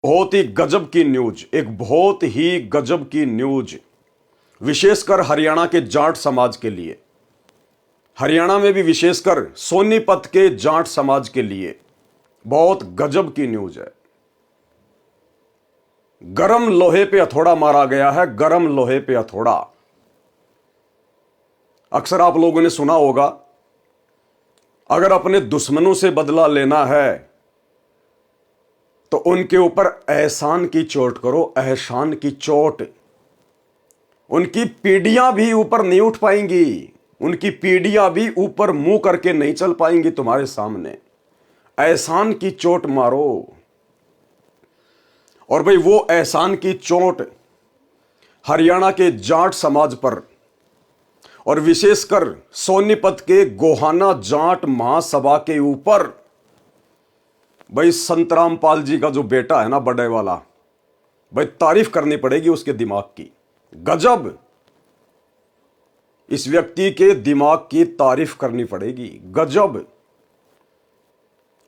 बहुत ही गजब की न्यूज, एक बहुत ही गजब की न्यूज, विशेषकर हरियाणा के जाट समाज के लिए। हरियाणा में भी विशेषकर सोनीपत के जाट समाज के लिए बहुत गजब की न्यूज है। गरम लोहे पे हथौड़ा मारा गया है, गरम लोहे पे हथौड़ा। अक्सर आप लोगों ने सुना होगा, अगर अपने दुश्मनों से बदला लेना है तो उनके ऊपर एहसान की चोट करो, एहसान की चोट। उनकी पीढ़ियां भी ऊपर नहीं उठ पाएंगी, उनकी पीढ़ियां भी ऊपर मुंह करके नहीं चल पाएंगी तुम्हारे सामने। एहसान की चोट मारो। और भाई वो एहसान की चोट हरियाणा के जाट समाज पर और विशेषकर सोनीपत के गोहाना जाट महासभा के ऊपर, भाई संतराम पाल जी का जो बेटा है ना, बड़े वाला, भाई तारीफ करनी पड़ेगी उसके दिमाग की। गजब, इस व्यक्ति के दिमाग की तारीफ करनी पड़ेगी। गजब,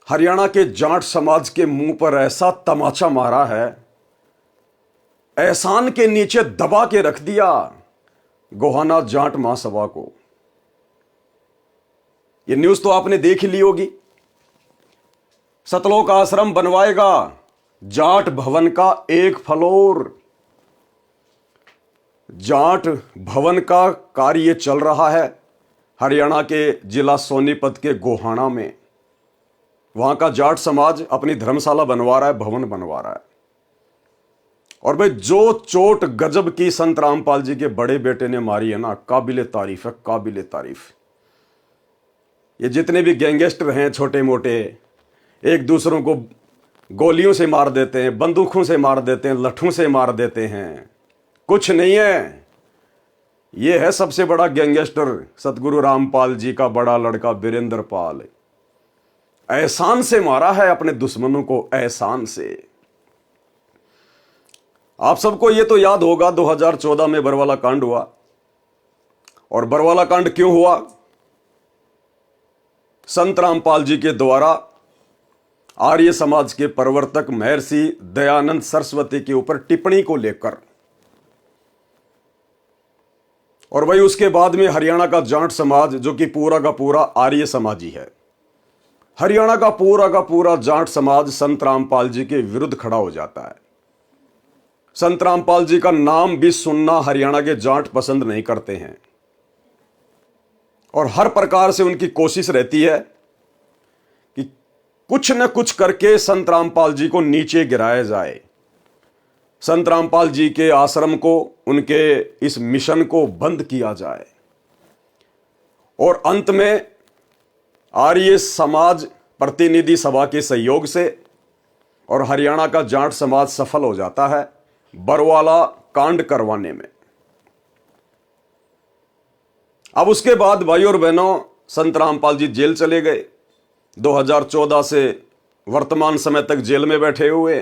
हरियाणा के जाट समाज के मुंह पर ऐसा तमाचा मारा है, एहसान के नीचे दबा के रख दिया गोहाना जाट महासभा को। यह न्यूज तो आपने देख ही ली होगी। सतलोक आश्रम बनवाएगा जाट भवन का एक फ्लोर। जाट भवन का कार्य चल रहा है हरियाणा के जिला सोनीपत के गोहाना में। वहां का जाट समाज अपनी धर्मशाला बनवा रहा है, भवन बनवा रहा है। और भाई जो चोट गजब की संत रामपाल जी के बड़े बेटे ने मारी है ना, काबिले तारीफ है, काबिले तारीफ। ये जितने भी गैंगस्टर हैं छोटे मोटे, एक दूसरों को गोलियों से मार देते हैं, बंदूकों से मार देते हैं, लट्ठों से मार देते हैं, कुछ नहीं है। ये है सबसे बड़ा गैंगस्टर सतगुरु रामपाल जी का बड़ा लड़का वीरेंद्र पाल। एहसान से मारा है अपने दुश्मनों को, एहसान से। आप सबको ये तो याद होगा 2014 में बरवाला कांड हुआ। और बरवाला कांड क्यों हुआ? संत रामपाल जी के द्वारा आर्य समाज के प्रवर्तक महर्षि दयानंद सरस्वती के ऊपर टिप्पणी को लेकर। और वही उसके बाद में हरियाणा का जाट समाज, जो कि पूरा का पूरा आर्य समाजी है, हरियाणा का पूरा जाट समाज संत रामपाल जी के विरुद्ध खड़ा हो जाता है। संत रामपाल जी का नाम भी सुनना हरियाणा के जाट पसंद नहीं करते हैं। और हर प्रकार से उनकी कोशिश रहती है कि कुछ न कुछ करके संत रामपाल जी को नीचे गिराया जाए, संत रामपाल जी के आश्रम को, उनके इस मिशन को बंद किया जाए। और अंत में आर्य समाज प्रतिनिधि सभा के सहयोग से और हरियाणा का जाट समाज सफल हो जाता है बरवाला कांड करवाने में। अब उसके बाद भाई और बहनों, संत रामपाल जी जेल चले गए। 2014 से वर्तमान समय तक जेल में बैठे हुए।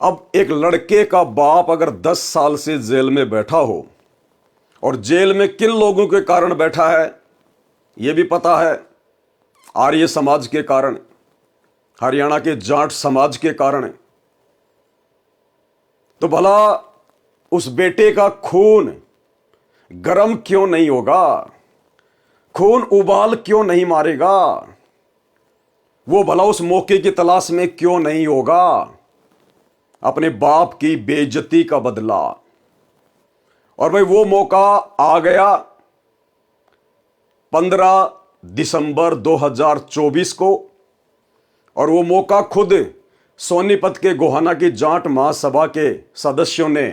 अब एक लड़के का बाप अगर 10 साल से जेल में बैठा हो, और जेल में किन लोगों के कारण बैठा है यह भी पता है, आर्य समाज के कारण, हरियाणा के जाट समाज के कारण। तो भला उस बेटे का खून गरम क्यों नहीं होगा? खून उबाल क्यों नहीं मारेगा? वो भला उस मौके की तलाश में क्यों नहीं होगा अपने बाप की बेइज्जती का बदला? और भाई वो मौका आ गया 15 दिसंबर 2024 को। और वो मौका खुद सोनीपत के गोहाना की जाट महासभा के सदस्यों ने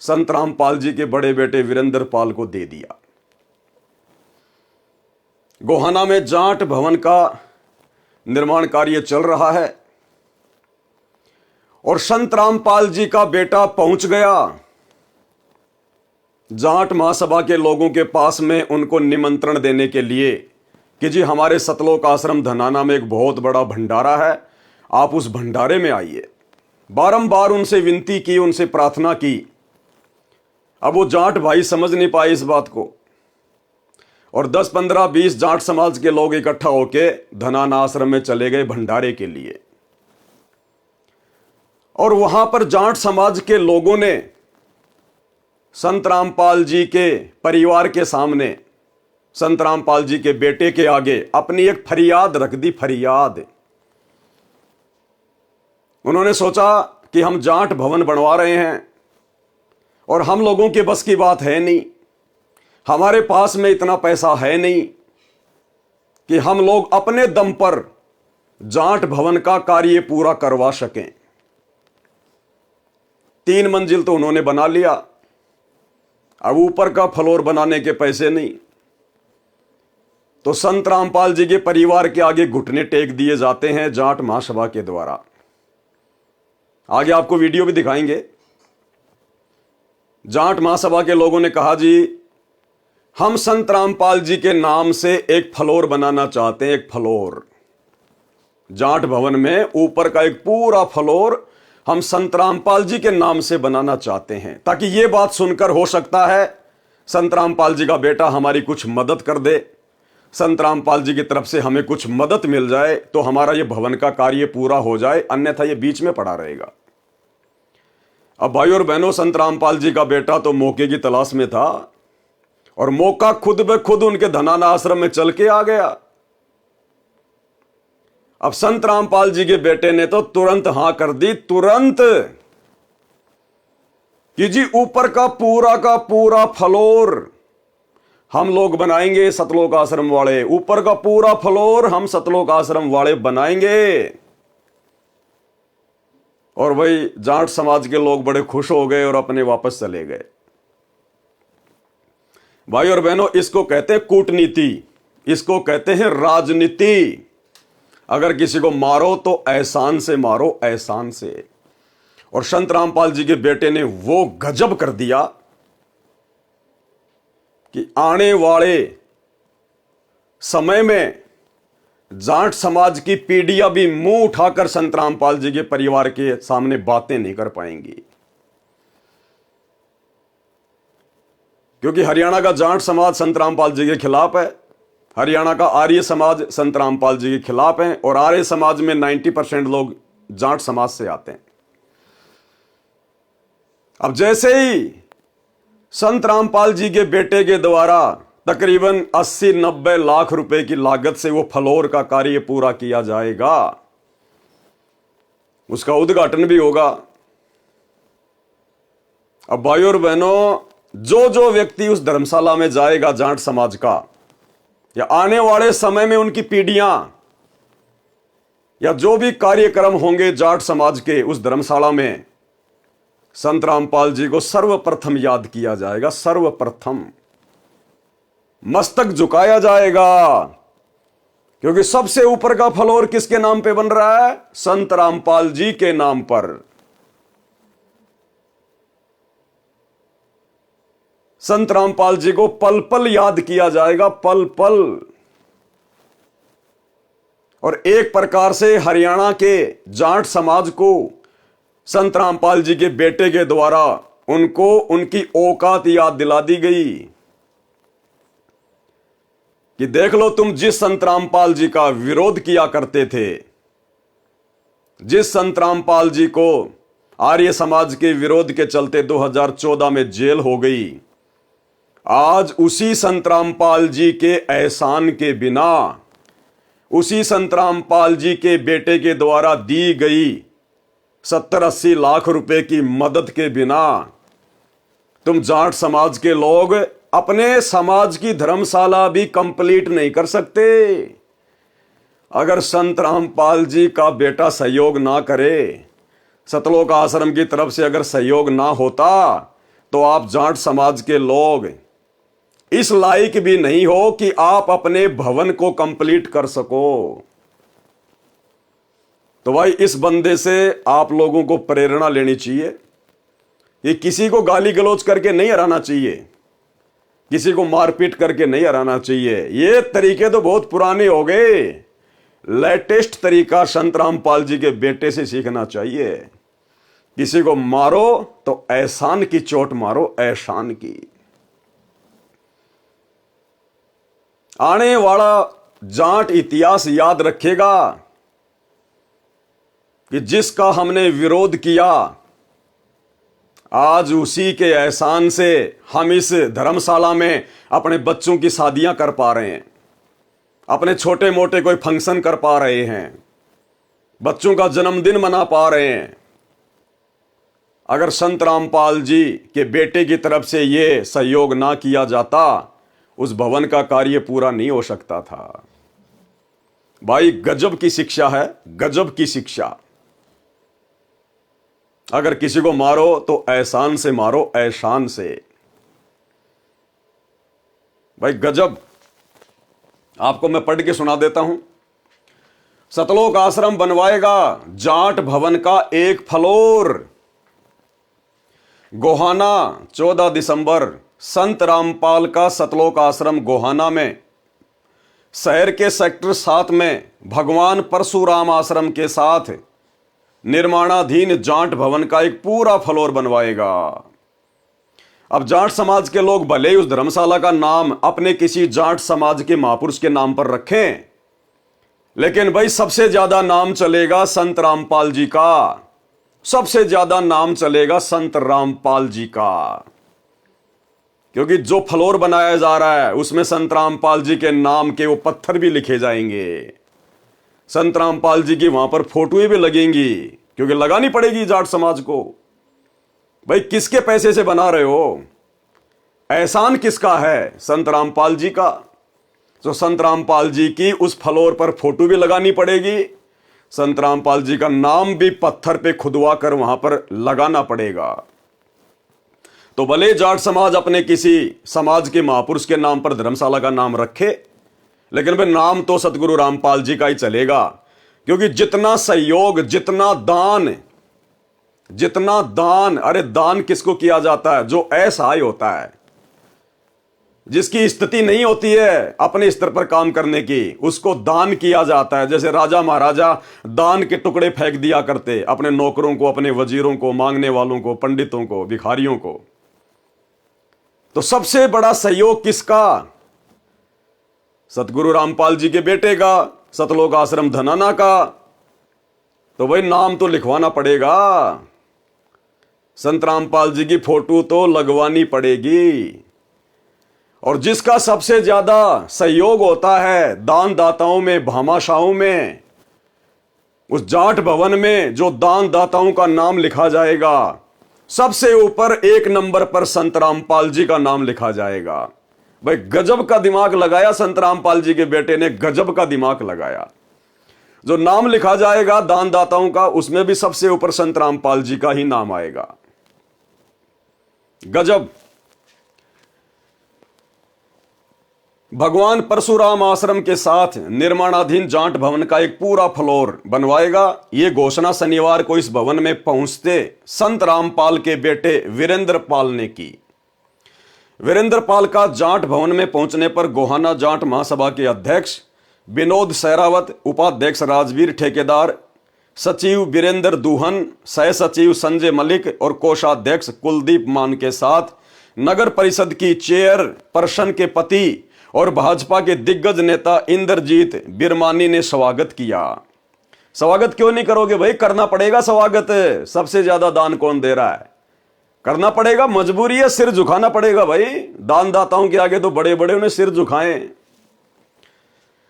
संत रामपाल जी के बड़े बेटे वीरेंद्र पाल को दे दिया। गोहाना में जाट भवन का निर्माण कार्य चल रहा है और संत रामपाल जी का बेटा पहुंच गया जाट महासभा के लोगों के पास में, उनको निमंत्रण देने के लिए कि जी हमारे सतलोक आश्रम धनाना में एक बहुत बड़ा भंडारा है, आप उस भंडारे में आइए। बारंबार उनसे विनती की, उनसे प्रार्थना की। अब वो जाट भाई समझ नहीं पाए इस बात को, और 10, 15, 20 जाट समाज के लोग इकट्ठा होके धनाना आश्रम में चले गए भंडारे के लिए। और वहां पर जाट समाज के लोगों ने संत रामपाल जी के परिवार के सामने, संत रामपाल जी के बेटे के आगे अपनी एक फरियाद रख दी। फरियाद, उन्होंने सोचा कि हम जाट भवन बनवा रहे हैं और हम लोगों के बस की बात है नहीं, हमारे पास में इतना पैसा है नहीं कि हम लोग अपने दम पर जाट भवन का कार्य पूरा करवा सकें। 3 मंजिल तो उन्होंने बना लिया, अब ऊपर का फ्लोर बनाने के पैसे नहीं, तो संत रामपाल जी के परिवार के आगे घुटने टेक दिए जाते हैं जाट महासभा के द्वारा। आगे आपको वीडियो भी दिखाएंगे। जाट महासभा के लोगों ने कहा, जी हम संत रामपाल जी के नाम से एक फ्लोर बनाना चाहते हैं। एक फ्लोर जाट भवन में ऊपर का एक पूरा फ्लोर हम संत रामपाल जी के नाम से बनाना चाहते हैं, ताकि यह बात सुनकर हो सकता है संत रामपाल जी का बेटा हमारी कुछ मदद कर दे, संत रामपाल जी की तरफ से हमें कुछ मदद मिल जाए तो हमारा यह भवन का कार्य पूरा हो जाए, अन्यथा यह बीच में पड़ा रहेगा। अब भाई और बहनों, संत रामपाल जी का बेटा तो मौके की तलाश में था और मौका खुद ब खुद उनके धनाना आश्रम में चल के आ गया। अब संत रामपाल जी के बेटे ने तो तुरंत हां कर दी, तुरंत, कि जी ऊपर का पूरा फ्लोर हम लोग बनाएंगे, सतलोक आश्रम वाले, ऊपर का पूरा फ्लोर हम सतलोक आश्रम वाले बनाएंगे। और भाई जाट समाज के लोग बड़े खुश हो गए और अपने वापस चले गए। भाई और बहनों, इसको कहते हैं कूटनीति, इसको कहते हैं राजनीति। अगर किसी को मारो तो एहसान से मारो, एहसान से। और संत रामपाल जी के बेटे ने वो गजब कर दिया कि आने वाले समय में जाट समाज की पीढ़ियां भी मुंह उठाकर संत रामपाल जी के परिवार के सामने बातें नहीं कर पाएंगी, क्योंकि हरियाणा का जाट समाज संत रामपाल जी के खिलाफ है, हरियाणा का आर्य समाज संत रामपाल जी के खिलाफ है, और आर्य समाज में 90% लोग जाट समाज से आते हैं। अब जैसे ही संत रामपाल जी के बेटे के द्वारा तकरीबन 80-90 लाख रुपए की लागत से वो फ्लोर का कार्य पूरा किया जाएगा, उसका उद्घाटन भी होगा। अब भाई और बहनों, जो व्यक्ति उस धर्मशाला में जाएगा जाट समाज का, या आने वाले समय में उनकी पीढ़ियां, या जो भी कार्यक्रम होंगे जाट समाज के उस धर्मशाला में, संत रामपाल जी को सर्वप्रथम याद किया जाएगा। सर्वप्रथम मस्तक झुकाया जाएगा, क्योंकि सबसे ऊपर का फ्लोर किसके नाम पे बन रहा है? संत रामपाल जी के नाम पर। संत रामपाल जी को पल पल याद किया जाएगा, पल पल। और एक प्रकार से हरियाणा के जाट समाज को संत रामपाल जी के बेटे के द्वारा उनको उनकी औकात याद दिला दी गई कि देख लो, तुम जिस संत रामपाल जी का विरोध किया करते थे, जिस संत रामपाल जी को आर्य समाज के विरोध के चलते 2014 में जेल हो गई, आज उसी संत रामपाल जी के एहसान के बिना, उसी संत रामपाल जी के बेटे के द्वारा दी गई 70-80 लाख रुपए की मदद के बिना तुम जाट समाज के लोग अपने समाज की धर्मशाला भी कंप्लीट नहीं कर सकते। अगर संत रामपाल जी का बेटा सहयोग ना करे, सतलोक आश्रम की तरफ से अगर सहयोग ना होता, तो आप जाट समाज के लोग इस लायक भी नहीं हो कि आप अपने भवन को कंप्लीट कर सको। तो भाई, इस बंदे से आप लोगों को प्रेरणा लेनी चाहिए। ये किसी को गाली गलौज करके नहीं हराना चाहिए, किसी को मारपीट करके नहीं हराना चाहिए। ये तरीके तो बहुत पुराने हो गए, लेटेस्ट तरीका संत रामपाल जी के बेटे से सीखना चाहिए। किसी को मारो तो एहसान की चोट मारो, एहसान की। आने वाला जाट इतिहास याद रखेगा कि जिसका हमने विरोध किया, आज उसी के एहसान से हम इस धर्मशाला में अपने बच्चों की शादियां कर पा रहे हैं, अपने छोटे मोटे कोई फंक्शन कर पा रहे हैं, बच्चों का जन्मदिन मना पा रहे हैं। अगर संत रामपाल जी के बेटे की तरफ से यह सहयोग ना किया जाता, उस भवन का कार्य पूरा नहीं हो सकता था। भाई गजब की शिक्षा है, गजब की शिक्षा। अगर किसी को मारो तो एहसान से मारो, एहसान से। भाई गजब। आपको मैं पढ़ के सुना देता हूं। सतलोक आश्रम बनवाएगा जाट भवन का एक फ्लोर। गोहाना 14 दिसंबर संत रामपाल का सतलोक आश्रम गोहाना में शहर के सेक्टर 7 में भगवान परशुराम आश्रम के साथ निर्माणाधीन जाट भवन का एक पूरा फ्लोर बनवाएगा। अब जाट समाज के लोग भले ही उस धर्मशाला का नाम अपने किसी जाट समाज के महापुरुष के नाम पर रखें, लेकिन भाई सबसे ज्यादा नाम चलेगा संत रामपाल जी का, सबसे ज्यादा नाम चलेगा संत रामपाल जी का। क्योंकि जो फ्लोर बनाया जा रहा है उसमें संत रामपाल जी के नाम के वो पत्थर भी लिखे जाएंगे, संत रामपाल जी की वहां पर फोटोएं भी लगेंगी, क्योंकि लगानी पड़ेगी जाट समाज को। भाई किसके पैसे से बना रहे हो? एहसान किसका है? संत रामपाल जी का। तो संत रामपाल जी की उस फ्लोर पर फोटो भी लगानी पड़ेगी, संत रामपाल जी का नाम भी पत्थर पे खुदवा कर वहां पर लगाना पड़ेगा। तो भले जाट समाज अपने किसी समाज के महापुरुष के नाम पर धर्मशाला का नाम रखे, लेकिन भाई नाम तो सतगुरु रामपाल जी का ही चलेगा। क्योंकि जितना सहयोग, जितना दान, अरे दान किसको किया जाता है? जो असहाय होता है, जिसकी स्थिति नहीं होती है अपने स्तर पर काम करने की, उसको दान किया जाता है। जैसे राजा महाराजा दान के टुकड़े फेंक दिया करते अपने नौकरों को, अपने वजीरों को, मांगने वालों को, पंडितों को, भिखारियों को। तो सबसे बड़ा सहयोग किसका? सतगुरु रामपाल जी के बेटे का, सतलोक आश्रम धनाना का। तो भाई नाम तो लिखवाना पड़ेगा, संत रामपाल जी की फोटो तो लगवानी पड़ेगी। और जिसका सबसे ज्यादा सहयोग होता है दान दाताओं में, भामाशाहों में, उस जाट भवन में जो दान दाताओं का नाम लिखा जाएगा, सबसे ऊपर 1 नंबर पर संत रामपाल जी का नाम लिखा जाएगा। भाई गजब का दिमाग लगाया संत रामपाल जी के बेटे ने, गजब का दिमाग लगाया। जो नाम लिखा जाएगा दान दाताओं का, उसमें भी सबसे ऊपर संत रामपाल जी का ही नाम आएगा। गजब। भगवान परशुराम आश्रम के साथ निर्माणाधीन जाट भवन का एक पूरा फ्लोर बनवाएगा। यह घोषणा शनिवार को इस भवन में पहुंचते संत रामपाल के बेटे वीरेंद्र पाल ने की। वीरेंद्र पाल का जाट भवन में पहुंचने पर गोहाना जाट महासभा के अध्यक्ष विनोद सहरावत, उपाध्यक्ष राजवीर ठेकेदार, सचिव वीरेंद्र दूहन, सह सचिव संजय मलिक और कोषाध्यक्ष कुलदीप मान के साथ नगर परिषद की चेयर पर्सन के पति और भाजपा के दिग्गज नेता इंद्रजीत बिरमानी ने स्वागत किया। स्वागत क्यों नहीं करोगे भाई? करना पड़ेगा स्वागत। सबसे ज्यादा दान कौन दे रहा है? करना पड़ेगा, मजबूरी है, सिर झुकाना पड़ेगा भाई। दान दाताओं के आगे तो बड़े बड़े उन्हें सिर झुकाएं।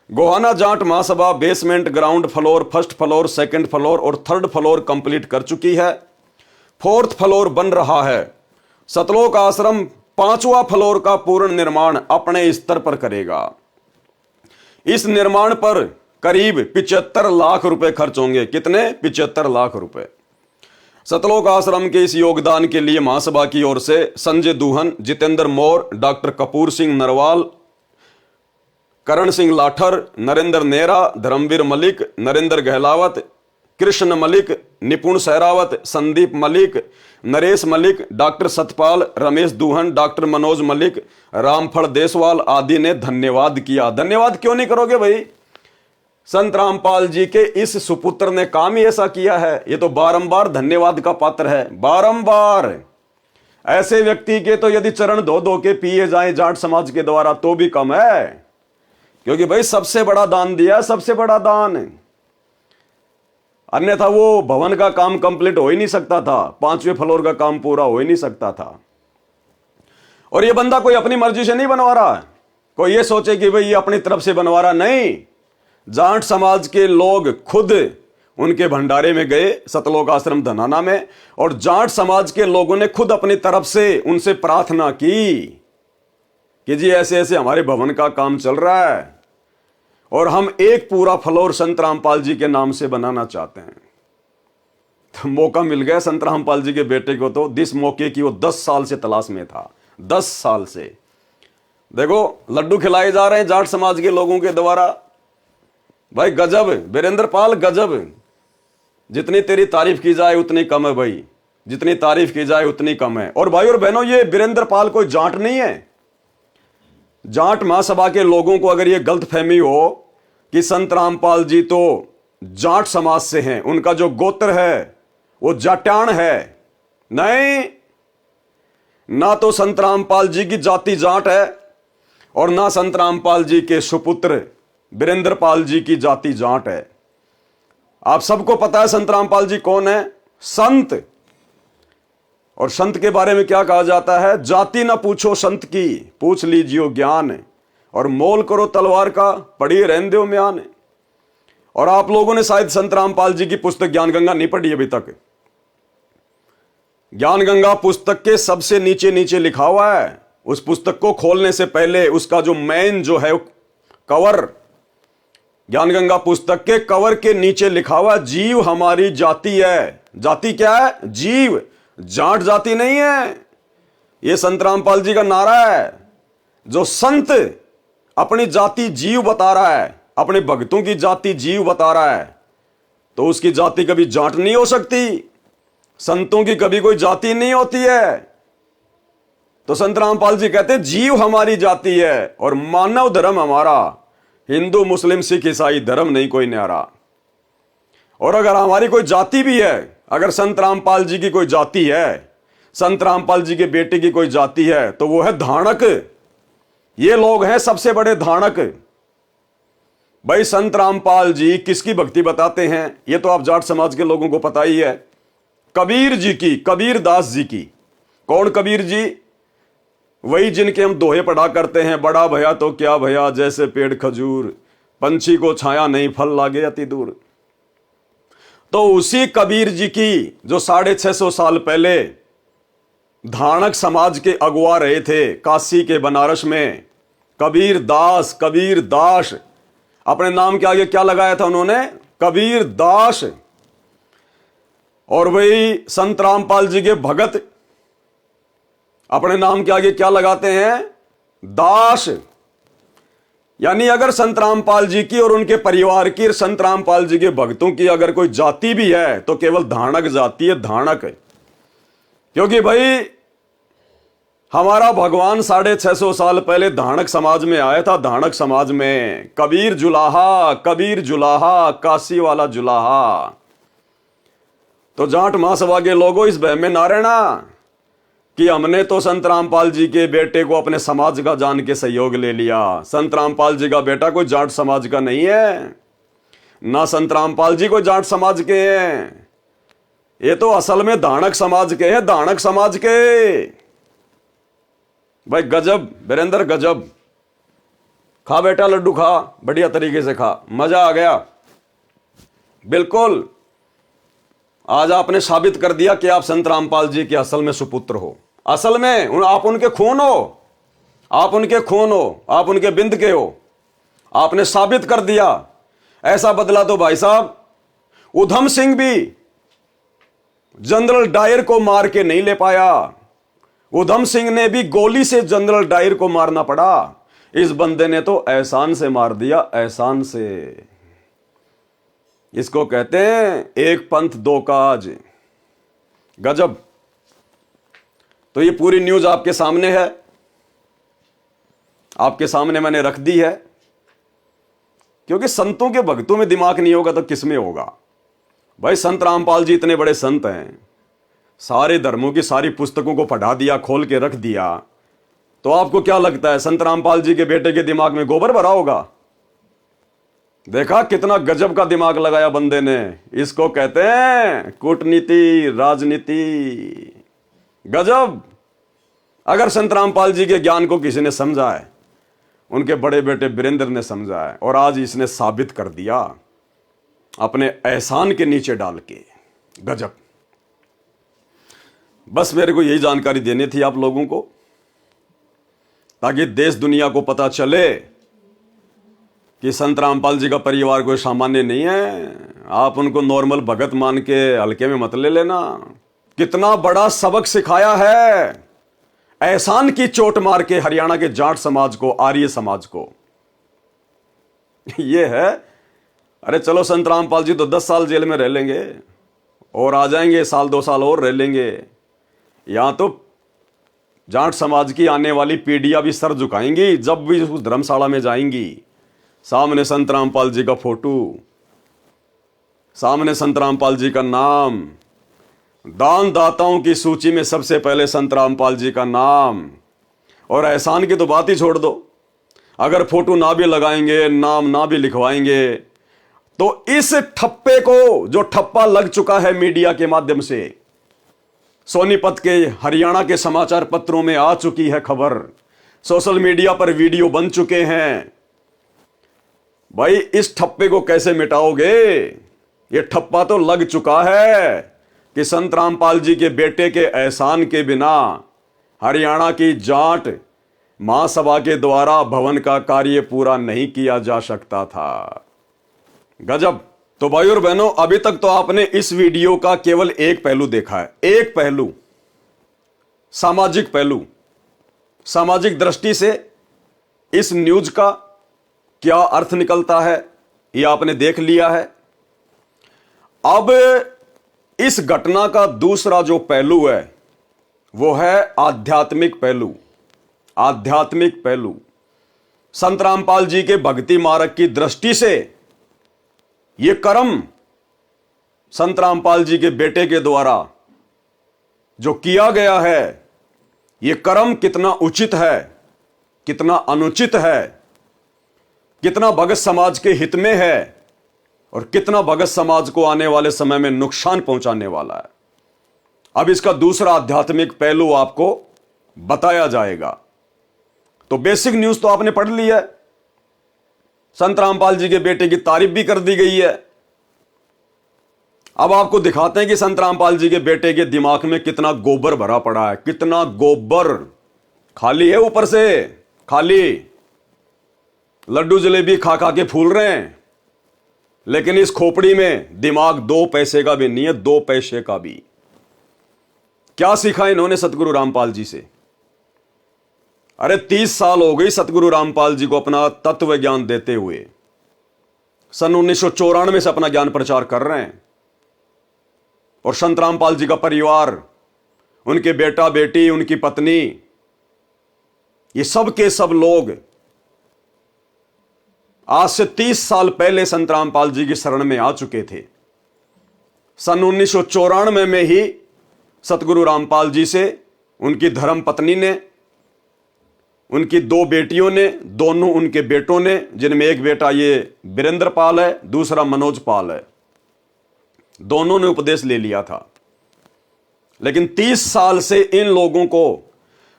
Gohana Jat Mahasabha basement, ground floor, first floor, second floor और थर्ड फ्लोर कंप्लीट कर चुकी है। 4th फ्लोर बन रहा है। सतलोक आश्रम 5वां फ्लोर का पूर्ण निर्माण अपने स्तर पर करेगा। इस निर्माण पर करीब 75 लाख रुपए खर्च होंगे। कितने? 75 लाख रुपए। सतलोक आश्रम के इस योगदान के लिए महासभा की ओर से संजय दूहन, जितेंद्र मौर्य, डॉक्टर कपूर सिंह नरवाल, करण सिंह लाठर, नरेंद्र नेहरा, धर्मवीर मलिक, नरेंद्र गहलावत, कृष्ण मलिक, निपुण सहरावत, संदीप मलिक, नरेश मलिक, डॉक्टर सतपाल, रमेश दूहन, डॉक्टर मनोज मलिक, रामफल देसवाल आदि ने धन्यवाद किया। धन्यवाद क्यों नहीं करोगे भाई? संत रामपाल जी के इस सुपुत्र ने काम ही ऐसा किया है। ये तो बारंबार धन्यवाद का पात्र है, बारंबार। ऐसे व्यक्ति के तो यदि चरण धो धो के पिए जाएं जाट समाज के द्वारा तो भी कम है, क्योंकि भाई सबसे बड़ा दान दिया, सबसे बड़ा दान। अन्यथा वो भवन का काम कंप्लीट हो ही नहीं सकता था, 5वें फ्लोर का काम पूरा हो ही नहीं सकता था। और ये बंदा कोई अपनी मर्जी से नहीं बनवा रहा है, कोई ये सोचे कि भाई ये अपनी तरफ से बनवा रहा, नहीं। जाट समाज के लोग खुद उनके भंडारे में गए सतलोक आश्रम धनाना में, और जाट समाज के लोगों ने खुद अपनी तरफ से उनसे प्रार्थना की कि जी ऐसे ऐसे हमारे भवन का काम चल रहा है और हम एक पूरा फ्लोर संत रामपाल जी के नाम से बनाना चाहते हैं। तो मौका मिल गया संत रामपाल जी के बेटे को, तो जिस मौके की वो 10 साल से तलाश में था, 10 साल से। देखो लड्डू खिलाए जा रहे हैं जाट समाज के लोगों के द्वारा। भाई गजब वीरेंद्र पाल, गजब। जितनी तेरी तारीफ की जाए उतनी कम है भाई, जितनी तारीफ की जाए उतनी कम है। और भाई और बहनों, ये वीरेंद्र पाल कोई जाट नहीं है। जाट महासभा के लोगों को अगर ये गलतफहमी हो कि संत रामपाल जी तो जाट समाज से हैं, उनका जो गोत्र है वो जाट्यान है, नहीं। ना तो संत रामपाल जी की जाति जाट है और ना संत रामपाल जी के सुपुत्र वीरेंद्र पाल जी की जाति जाट है। आप सबको पता है संत रामपाल जी कौन है, संत। और संत के बारे में क्या कहा जाता है, जाति ना पूछो संत की, पूछ लीजियो ज्ञान, और मोल करो तलवार का, पढ़िए रहने दो म्यान। और आप लोगों ने शायद संत रामपाल जी की पुस्तक ज्ञान गंगा नहीं पढ़ी अभी तक। ज्ञान गंगा पुस्तक के सबसे नीचे नीचे लिखा हुआ है, उस पुस्तक को खोलने से पहले उसका जो मेन जो है कवर, ज्ञान गंगा पुस्तक के कवर के नीचे लिखा हुआ जीव हमारी जाति है। जाति क्या है, जीव, जाट जाति नहीं है। यह संत रामपाल जी का नारा है। जो संत अपनी जाति जीव बता रहा है, अपने भक्तों की जाति जीव बता रहा है, तो उसकी जाति कभी जाट नहीं हो सकती। संतों की कभी कोई जाति नहीं होती है। तो संत रामपाल जी कहते जीव हमारी जाति है और मानव धर्म हमारा, हिंदू मुस्लिम सिख ईसाई धर्म नहीं कोई न्यारा। और अगर हमारी कोई जाति भी है, अगर संत रामपाल जी की कोई जाति है, संत रामपाल जी के बेटे की कोई जाति है, तो वो है धाणक। ये लोग हैं सबसे बड़े धाणक। भाई संत रामपाल जी किसकी भक्ति बताते हैं, ये तो आप जाट समाज के लोगों को पता ही है। कबीर जी की, कबीर दास जी की। कौन कबीर जी, वही जिनके हम दोहे पढ़ा करते हैं, बड़ा भया तो क्या भया जैसे पेड़ खजूर, पंछी को छाया नहीं फल लागे अति दूर। तो उसी कबीर जी की जो 650 साल पहले धाणक समाज के अगुआ रहे थे काशी के बनारस में, कबीर दास, कबीर दास, अपने नाम के आगे क्या लगाया था उन्होंने, कबीर दास। और वही संत रामपाल जी के भगत अपने नाम के आगे क्या लगाते हैं, दास। यानी अगर संत रामपाल जी की और उनके परिवार की, संत रामपाल जी के भक्तों की अगर कोई जाति भी है तो केवल धाणक जाति है, धाणक। क्योंकि भाई हमारा भगवान 650 साल पहले धाणक समाज में आया था। धाणक समाज में कबीर जुलाहा, कबीर जुलाहा, काशी वाला जुलाहा। तो जाट महासभा के लोगों इस बहम में ना रहना कि हमने तो संत रामपाल जी के बेटे को अपने समाज का जान के सहयोग ले लिया। संत रामपाल जी का बेटा कोई जाट समाज का नहीं है, ना संत रामपाल जी कोई जाट समाज के हैं। ये तो असल में धाणक समाज के हैं, धाणक समाज के। भाई गजब वीरेंद्र, गजब। खा बेटा लड्डू खा, बढ़िया तरीके से खा, मजा आ गया। बिल्कुल, आज आपने साबित कर दिया कि आप संत रामपाल जी के असल में सुपुत्र हो। असल में आप उनके खून हो, आप उनके खून हो, आप उनके बिंद के हो। आपने साबित कर दिया। ऐसा बदला तो भाई साहब उधम सिंह भी जनरल डायर को मार के नहीं ले पाया। उधम सिंह ने भी गोली से जनरल डायर को मारना पड़ा। इस बंदे ने तो एहसान से मार दिया, एहसान से। इसको कहते हैं एक पंथ दो काज। गजब। तो ये पूरी न्यूज आपके सामने है, आपके सामने मैंने रख दी है। क्योंकि संतों के भक्तों में दिमाग नहीं होगा तो किसमें होगा। भाई संत रामपाल जी इतने बड़े संत हैं, सारे धर्मों की सारी पुस्तकों को पढ़ा दिया, खोल के रख दिया। तो आपको क्या लगता है संत रामपाल जी के बेटे के दिमाग में गोबर भरा होगा? देखा कितना गजब का दिमाग लगाया बंदे ने। इसको कहते हैं कूटनीति, राजनीति। गजब। अगर संत रामपाल जी के ज्ञान को किसी ने समझा है, उनके बड़े बेटे वीरेंद्र ने समझा है, और आज इसने साबित कर दिया अपने एहसान के नीचे डाल के। गजब। बस मेरे को यही जानकारी देनी थी आप लोगों को, ताकि देश दुनिया को पता चले कि संत रामपाल जी का परिवार कोई सामान्य नहीं है। आप उनको नॉर्मल भगत मान के हल्के में मत ले लेना। कितना बड़ा सबक सिखाया है एहसान की चोट मार के हरियाणा के जाट समाज को, आर्य समाज को। यह है। अरे चलो, संत रामपाल जी तो 10 साल जेल में रह लेंगे और आ जाएंगे, साल 2 साल और रह लेंगे। यहां तो जाट समाज की आने वाली पीढ़ियां भी सर झुकाएंगी जब भी उस धर्मशाला में जाएंगी। सामने संत रामपाल जी का फोटो, सामने संत रामपाल जी का नाम, दान दाताओं की सूची में सबसे पहले संत रामपाल जी का नाम। और एहसान की तो बात ही छोड़ दो, अगर फोटो ना भी लगाएंगे, नाम ना भी लिखवाएंगे, तो इस ठप्पे को, जो ठप्पा लग चुका है मीडिया के माध्यम से, सोनीपत के, हरियाणा के समाचार पत्रों में आ चुकी है खबर, सोशल मीडिया पर वीडियो बन चुके हैं। भाई इस ठप्पे को कैसे मिटाओगे? ये ठप्पा तो लग चुका है कि संत रामपाल जी के बेटे के एहसान के बिना हरियाणा की जाट महासभा के द्वारा भवन का कार्य पूरा नहीं किया जा सकता था। गजब। तो भाई और बहनों, अभी तक तो आपने इस वीडियो का केवल एक पहलू देखा है, एक पहलू, सामाजिक पहलू। सामाजिक दृष्टि से इस न्यूज का क्या अर्थ निकलता है, यह आपने देख लिया है। अब इस घटना का दूसरा जो पहलू है वो है आध्यात्मिक पहलू। आध्यात्मिक पहलू संत रामपाल जी के भक्ति मार्ग की दृष्टि से यह कर्म संत रामपाल जी के बेटे के द्वारा जो किया गया है, यह कर्म कितना उचित है, कितना अनुचित है, कितना भगत समाज के हित में है और कितना भगत समाज को आने वाले समय में नुकसान पहुंचाने वाला है। अब इसका दूसरा आध्यात्मिक पहलू आपको बताया जाएगा। तो बेसिक न्यूज तो आपने पढ़ ली है, संत रामपाल जी के बेटे की तारीफ भी कर दी गई है। अब आपको दिखाते हैं कि संत रामपाल जी के बेटे के दिमाग में कितना गोबर भरा पड़ा है, कितना गोबर खाली है, ऊपर से खाली। लड्डू जलेबी खा खा के फूल रहे हैं, लेकिन इस खोपड़ी में दिमाग 2 पैसे का भी नहीं है, 2 पैसे का भी। क्या सीखा इन्होंने सतगुरु रामपाल जी से? अरे 30 साल हो गई सतगुरु रामपाल जी को अपना तत्व ज्ञान देते हुए। सन 1994 से अपना ज्ञान प्रचार कर रहे हैं। और संत रामपाल जी का परिवार, उनके बेटा बेटी, उनकी पत्नी, ये सब के सब लोग आज से 30 साल पहले संत रामपाल जी की शरण में आ चुके थे। सन 1994 में ही सतगुरु रामपाल जी से उनकी धर्म पत्नी ने, उनकी 2 बेटियों ने, दोनों उनके बेटों ने, जिनमें एक बेटा ये वीरेंद्र पाल है, दूसरा मनोज पाल है, दोनों ने उपदेश ले लिया था। लेकिन 30 साल से इन लोगों को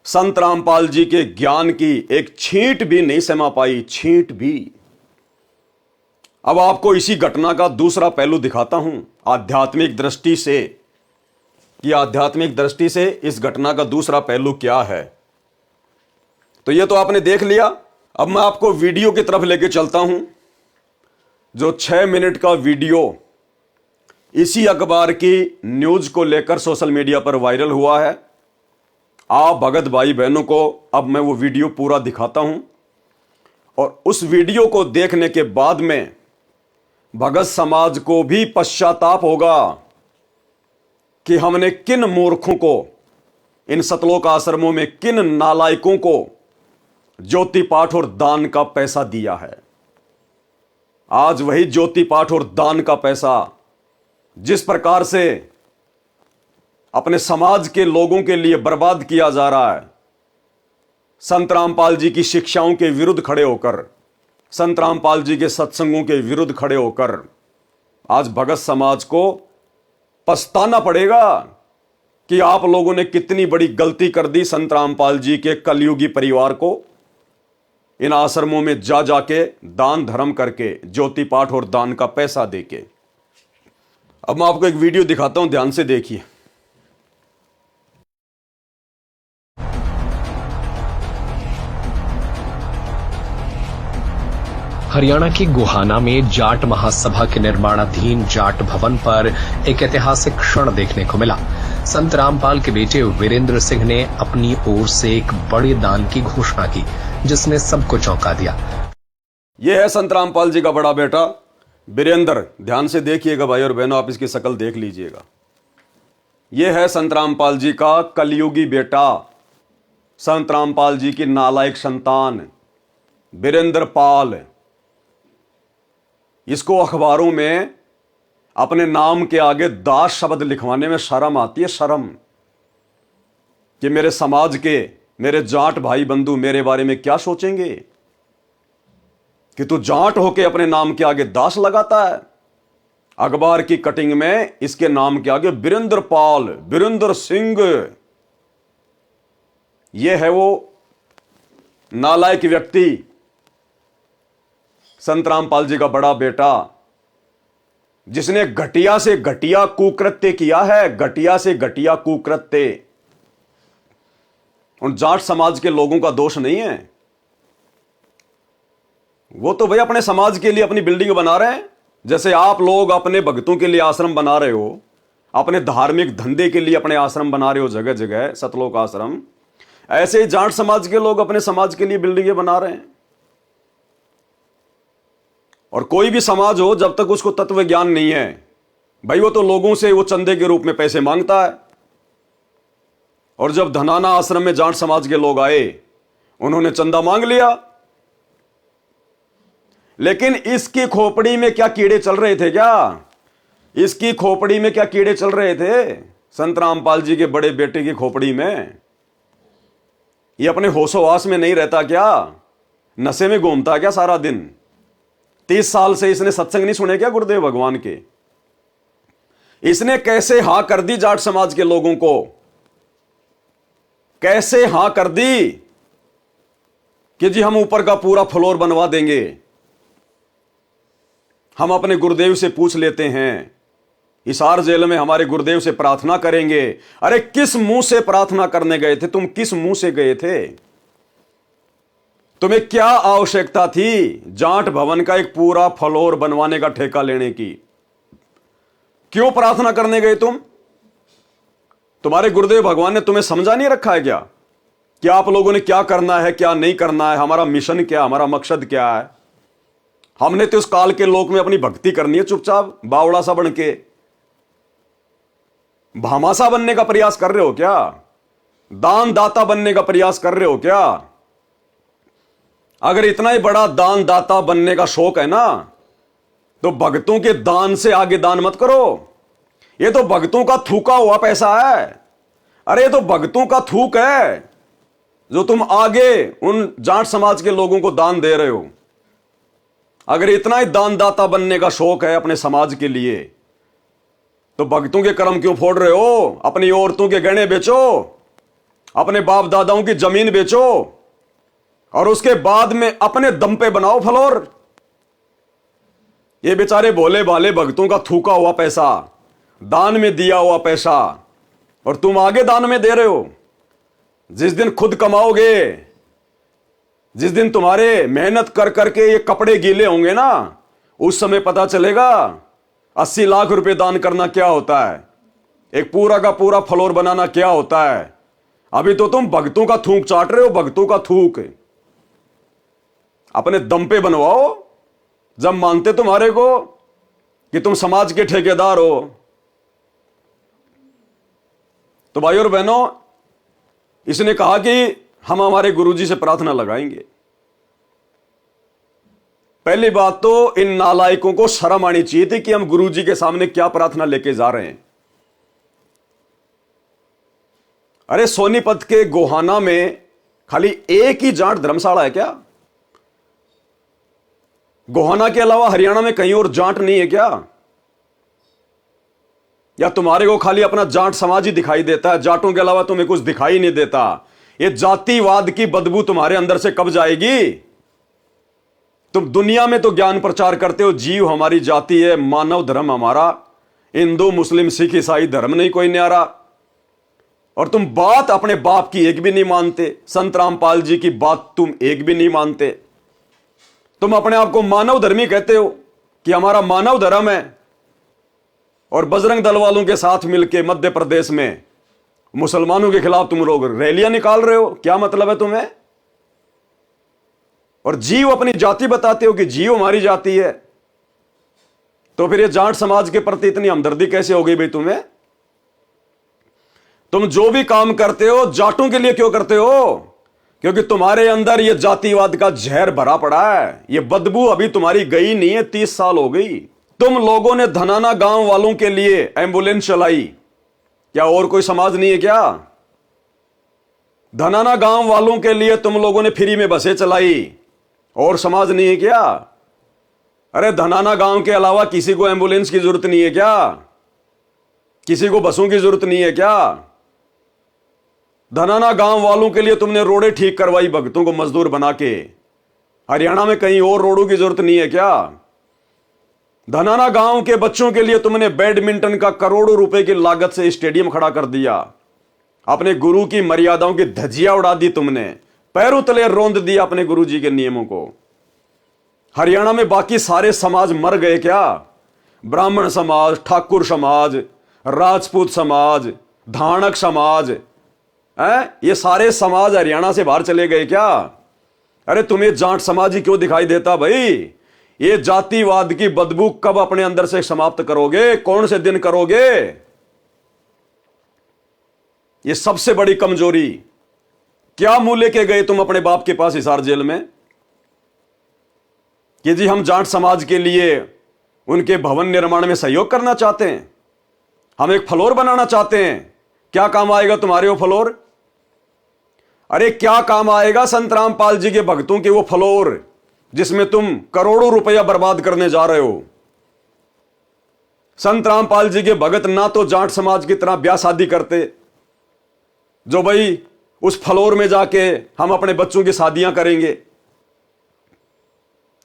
संत रामपाल जी के ज्ञान की एक छींट भी नहीं समा पाई, छींट भी। अब आपको इसी घटना का दूसरा पहलू दिखाता हूं आध्यात्मिक दृष्टि से, कि आध्यात्मिक दृष्टि से इस घटना का दूसरा पहलू क्या है। तो यह तो आपने देख लिया। अब मैं आपको वीडियो की तरफ लेके चलता हूं, जो 6 मिनट का वीडियो इसी अखबार की न्यूज को लेकर सोशल मीडिया पर वायरल हुआ है। आप भगत भाई बहनों को अब मैं वो वीडियो पूरा दिखाता हूं, और उस वीडियो को देखने के बाद में भगत समाज को भी पश्चाताप होगा कि हमने किन मूर्खों को, इन सतलोक आश्रमों में किन नालायकों को ज्योति पाठ और दान का पैसा दिया है। आज वही ज्योति पाठ और दान का पैसा जिस प्रकार से अपने समाज के लोगों के लिए बर्बाद किया जा रहा है, संत रामपाल जी की शिक्षाओं के विरुद्ध खड़े होकर, संत रामपाल जी के सत्संगों के विरुद्ध खड़े होकर आज भगत समाज को पछताना पड़ेगा कि आप लोगों ने कितनी बड़ी गलती कर दी संत रामपाल जी के कलयुगी परिवार को इन आश्रमों में जा जाके दान धर्म करके ज्योति पाठ और दान का पैसा देके। अब मैं आपको एक वीडियो दिखाता हूं, ध्यान से देखिए। हरियाणा के गोहाना में जाट महासभा के निर्माणाधीन जाट भवन पर एक ऐतिहासिक क्षण देखने को मिला। संत रामपाल के बेटे वीरेंद्र सिंह ने अपनी ओर से एक बड़े दान की घोषणा की, जिसने सबको चौंका दिया। यह है संत रामपाल जी का बड़ा बेटा वीरेंद्र। ध्यान से देखिएगा भाई और बहनों, आप इसकी शक्ल देख लीजिएगा। यह है संत रामपाल जी का कलयुगी बेटा, संत रामपाल जी की नालायक संतान वीरेंद्र पाल। इसको अखबारों में अपने नाम के आगे दास शब्द लिखवाने में शर्म आती है, शर्म, कि मेरे समाज के, मेरे जाट भाई बंधु मेरे बारे में क्या सोचेंगे कि तू जाट होके अपने नाम के आगे दास लगाता है। अखबार की कटिंग में इसके नाम के आगे वीरेंद्र पाल, वीरेंद्र सिंह। यह है वो नालायक व्यक्ति, संत रामपाल जी का बड़ा बेटा, जिसने घटिया से घटिया कुकृत्य किया है, घटिया से घटिया कुकृत्य। उन जाट समाज के लोगों का दोष नहीं है, वो तो भाई अपने समाज के लिए अपनी बिल्डिंग बना रहे हैं। जैसे आप लोग अपने भक्तों के लिए आश्रम बना रहे हो, अपने धार्मिक धंधे के लिए अपने आश्रम बना रहे हो जगह जगह, सतलोक आश्रम, ऐसे ही जाट समाज के लोग अपने समाज के लिए बिल्डिंगें बना रहे हैं। और कोई भी समाज हो, जब तक उसको तत्व ज्ञान नहीं है भाई, वो तो लोगों से वो चंदे के रूप में पैसे मांगता है। और जब धनाना आश्रम में जाट समाज के लोग आए, उन्होंने चंदा मांग लिया। लेकिन इसकी खोपड़ी में क्या कीड़े चल रहे थे? क्या इसकी खोपड़ी में क्या कीड़े चल रहे थे? संत रामपाल जी के बड़े बेटे की खोपड़ी में। ये अपने होशोवास में नहीं रहता क्या? नशे में घूमता क्या सारा दिन? 30 साल से इसने सत्संग नहीं सुने क्या गुरुदेव भगवान के? इसने कैसे हां कर दी जाट समाज के लोगों को? कैसे हां कर दी कि जी हम ऊपर का पूरा फ्लोर बनवा देंगे, हम अपने गुरुदेव से पूछ लेते हैं, हिसार जेल में हमारे गुरुदेव से प्रार्थना करेंगे। अरे किस मुंह से प्रार्थना करने गए थे तुम? किस मुंह से गए थे? तुम्हें क्या आवश्यकता थी जाट भवन का एक पूरा फ्लोर बनवाने का ठेका लेने की? क्यों प्रार्थना करने गए तुम? तुम्हारे गुरुदेव भगवान ने तुम्हें समझा नहीं रखा है क्या कि आप लोगों ने क्या करना है, क्या नहीं करना है, हमारा मिशन क्या, हमारा मकसद क्या है? हमने तो इस काल के लोक में अपनी भक्ति करनी है, चुपचाप बावड़ा सा बन के भामासा बनने का प्रयास कर रहे हो क्या? दान दाता बनने का प्रयास कर रहे हो क्या? अगर इतना ही बड़ा दान दाता बनने का शौक है ना, तो भक्तों के दान से आगे दान मत करो। ये तो भक्तों का थूका हुआ पैसा है। अरे ये तो भक्तों का थूक है जो तुम आगे उन जाट समाज के लोगों को दान दे रहे हो। अगर इतना ही दान दाता बनने का शौक है अपने समाज के लिए, तो भक्तों के कर्म क्यों फोड़ रहे हो? अपनी औरतों के गहने बेचो, अपने बाप दादाओं की जमीन बेचो, और उसके बाद में अपने दम पे बनाओ फ्लोर। ये बेचारे भोले भाले भक्तों का थूका हुआ पैसा, दान में दिया हुआ पैसा, और तुम आगे दान में दे रहे हो। जिस दिन खुद कमाओगे, जिस दिन तुम्हारे मेहनत कर करके ये कपड़े गीले होंगे ना, उस समय पता चलेगा 80 लाख रुपए दान करना क्या होता है, एक पूरा का पूरा फ्लोर बनाना क्या होता है। अभी तो तुम भक्तों का थूक चाट रहे हो, भक्तों का थूक। अपने दम पे बनवाओ। जब मानते तुम्हारे को कि तुम समाज के ठेकेदार हो, तो भाई और बहनों, इसने कहा कि हम हमारे गुरुजी से प्रार्थना लगाएंगे। पहली बात तो इन नालायकों को शर्म आनी चाहिए थी कि हम गुरुजी के सामने क्या प्रार्थना लेके जा रहे हैं। अरे सोनीपत के गोहाना में खाली एक ही जाट धर्मशाला है क्या? गोहाना के अलावा हरियाणा में कहीं और जाट नहीं है क्या? या तुम्हारे को खाली अपना जाट समाज ही दिखाई देता है, जाटों के अलावा तुम्हें कुछ दिखाई नहीं देता? ये जातिवाद की बदबू तुम्हारे अंदर से कब जाएगी? तुम दुनिया में तो ज्ञान प्रचार करते हो, जीव हमारी जाति है, मानव धर्म हमारा, हिंदू मुस्लिम सिख ईसाई धर्म नहीं कोई न्यारा, और तुम बात अपने बाप की एक भी नहीं मानते। संत रामपाल जी की बात तुम एक भी नहीं मानते। तुम अपने आप को मानव धर्मी कहते हो कि हमारा मानव धर्म है, और बजरंग दल वालों के साथ मिलकर मध्य प्रदेश में मुसलमानों के खिलाफ तुम लोग रैलियां निकाल रहे हो। क्या मतलब है तुम्हें? और जीव अपनी जाति बताते हो कि जीव हमारी जाति है। तो फिर ये जाट समाज के प्रति इतनी हमदर्दी कैसे हो गई भाई तुम्हें? तुम जो भी काम करते हो जाटों के लिए क्यों करते हो? क्योंकि तुम्हारे अंदर ये जातिवाद का जहर भरा पड़ा है। ये बदबू अभी तुम्हारी गई नहीं है, 30 साल हो गई। तुम लोगों ने धनाना गांव वालों के लिए एम्बुलेंस चलाई, क्या और कोई समाज नहीं है क्या? धनाना गांव वालों के लिए तुम लोगों ने फ्री में बसें चलाई, और समाज नहीं है क्या? अरे धनाना गांव के अलावा किसी को एम्बुलेंस की जरूरत नहीं है क्या? किसी को बसों की जरूरत नहीं है क्या? धनाना गांव वालों के लिए तुमने रोडें ठीक करवाई भगतों को मजदूर बना के। हरियाणा में कहीं और रोडों की जरूरत नहीं है क्या? धनाना गांव के बच्चों के लिए तुमने बैडमिंटन का करोड़ों रुपए की लागत से स्टेडियम खड़ा कर दिया। अपने गुरु की मर्यादाओं की धज्जियां उड़ा दी तुमने, पैरों तले रौंद दिया अपने गुरु जी के नियमों को। हरियाणा में बाकी सारे समाज मर गए क्या? ब्राह्मण समाज, ठाकुर समाज, राजपूत समाज, धानक समाज, ये सारे समाज हरियाणा से बाहर चले गए क्या? अरे तुम्हें जाट समाज ही क्यों दिखाई देता भाई? ये जातिवाद की बदबू कब अपने अंदर से समाप्त करोगे? कौन से दिन करोगे? ये सबसे बड़ी कमजोरी। क्या मुंह लेके गए तुम अपने बाप के पास हिसार जेल में कि जी हम जाट समाज के लिए उनके भवन निर्माण में सहयोग करना चाहते हैं, हम एक फ्लोर बनाना चाहते हैं। क्या काम आएगा तुम्हारे वो फ्लोर? अरे क्या काम आएगा संत रामपाल जी के भक्तों के वो फ्लोर जिसमें तुम करोड़ों रुपया बर्बाद करने जा रहे हो? संत रामपाल जी के भगत ना तो जाट समाज की तरह ब्याह शादी करते, जो भाई उस फ्लोर में जाके हम अपने बच्चों की शादियां करेंगे,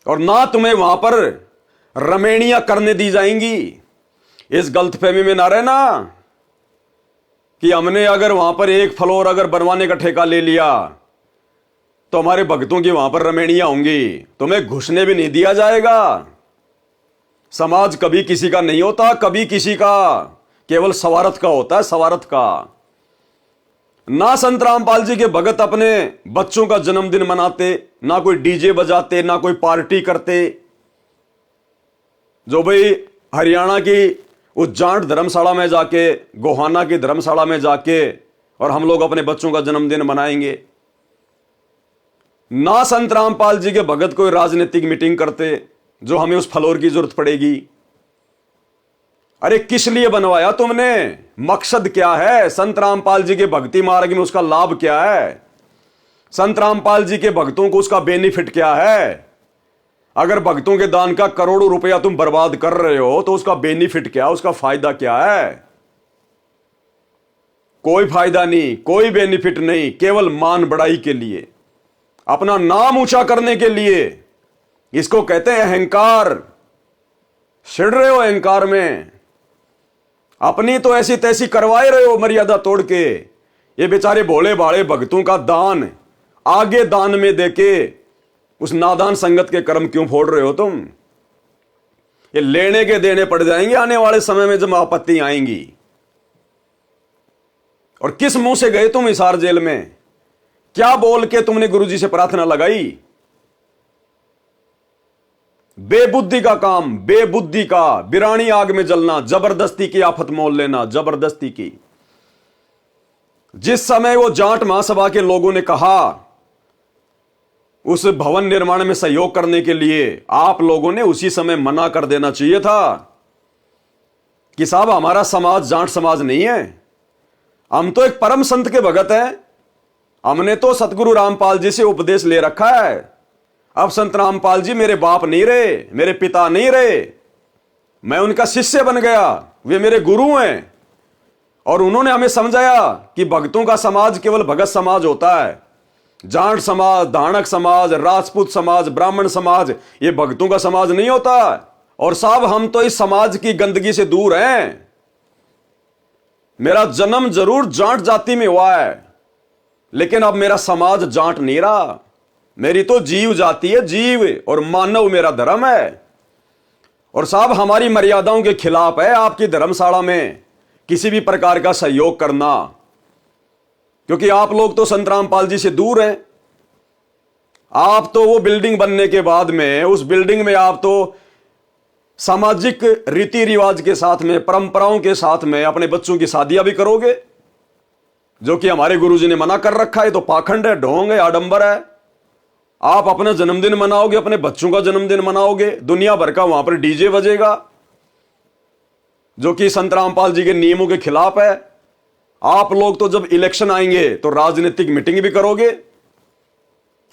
और ना तुम्हें वहां पर रमेणियां करने दी जाएंगी। इस गलतफहमी में ना रहना कि हमने अगर वहां पर एक फ्लोर अगर बनवाने का ठेका ले लिया तो हमारे भक्तों की वहां पर रमेणियां होंगी, तुम्हें घुसने भी नहीं दिया जाएगा। समाज कभी किसी का नहीं होता, कभी किसी का केवल सवारथ का होता है, सवारथ का। ना संत रामपाल जी के भगत अपने बच्चों का जन्मदिन मनाते, ना कोई डीजे बजाते, ना कोई पार्टी करते। जो भाई हरियाणा की उस जाट धर्मशाला में जाके, गोहाना की धर्मशाला में जाके और हम लोग अपने बच्चों का जन्मदिन मनाएंगे। ना संत रामपाल जी के भगत कोई राजनीतिक मीटिंग करते जो हमें उस फ्लोर की जरूरत पड़ेगी। अरे किस लिए बनवाया तुमने? मकसद क्या है? संत रामपाल जी के भक्ति मार्ग में उसका लाभ क्या है? संत रामपाल जी के भक्तों को उसका बेनिफिट क्या है? अगर भक्तों के दान का करोड़ों रुपया तुम बर्बाद कर रहे हो तो उसका बेनिफिट क्या, उसका फायदा क्या है? कोई फायदा नहीं, कोई बेनिफिट नहीं, केवल मान बढ़ाई के लिए, अपना नाम ऊंचा करने के लिए। इसको कहते हैं अहंकार। छिड़ रहे हो अहंकार में, अपनी तो ऐसी तैसी करवाए रहे हो मर्यादा तोड़ के। ये बेचारे भोले भाले भक्तों का दान आगे दान में देके उस नादान संगत के कर्म क्यों फोड़ रहे हो तुम? ये लेने के देने पड़ जाएंगे आने वाले समय में जब आपत्ति आएंगी। और किस मुंह से गए तुम हिसार जेल में? क्या बोल के तुमने गुरुजी से प्रार्थना लगाई? बेबुद्धि का काम, बेबुद्धि का, बिरानी आग में जलना, जबरदस्ती की आफत मोल लेना, जबरदस्ती की। जिस समय वो जाट महासभा के लोगों ने कहा उस भवन निर्माण में सहयोग करने के लिए, आप लोगों ने उसी समय मना कर देना चाहिए था कि साहब हमारा समाज जाट समाज नहीं है, हम तो एक परम संत के भगत हैं, हमने तो सतगुरु रामपाल जी से उपदेश ले रखा है, अब संत रामपाल जी मेरे बाप नहीं रहे, मेरे पिता नहीं रहे, मैं उनका शिष्य बन गया, वे मेरे गुरु हैं। और उन्होंने हमें समझाया कि भक्तों का समाज केवल भगत समाज होता है। जाट समाज, धाणक समाज, राजपूत समाज, ब्राह्मण समाज, ये भक्तों का समाज नहीं होता। और साहब हम तो इस समाज की गंदगी से दूर हैं। मेरा जन्म जरूर जाट जाति में हुआ है, लेकिन अब मेरा समाज जाट नहीं रहा। मेरी तो जीव जाति है, जीव, और मानव मेरा धर्म है। और साहब हमारी मर्यादाओं के खिलाफ है आपकी धर्मशाला में किसी भी प्रकार का सहयोग करना, क्योंकि आप लोग तो संत रामपाल जी से दूर हैं। आप तो वो बिल्डिंग बनने के बाद में, उस बिल्डिंग में आप तो सामाजिक रीति रिवाज के साथ में, परंपराओं के साथ में अपने बच्चों की शादियां भी करोगे, जो कि हमारे गुरुजी ने मना कर रखा है। तो पाखंड है, ढोंग है, आडंबर है। आप अपना जन्मदिन मनाओगे, अपने बच्चों का जन्मदिन मनाओगे, दुनिया भर का वहां पर डीजे बजेगा, जो कि संत रामपाल जी के नियमों के खिलाफ है। आप लोग तो जब इलेक्शन आएंगे तो राजनीतिक मीटिंग भी करोगे।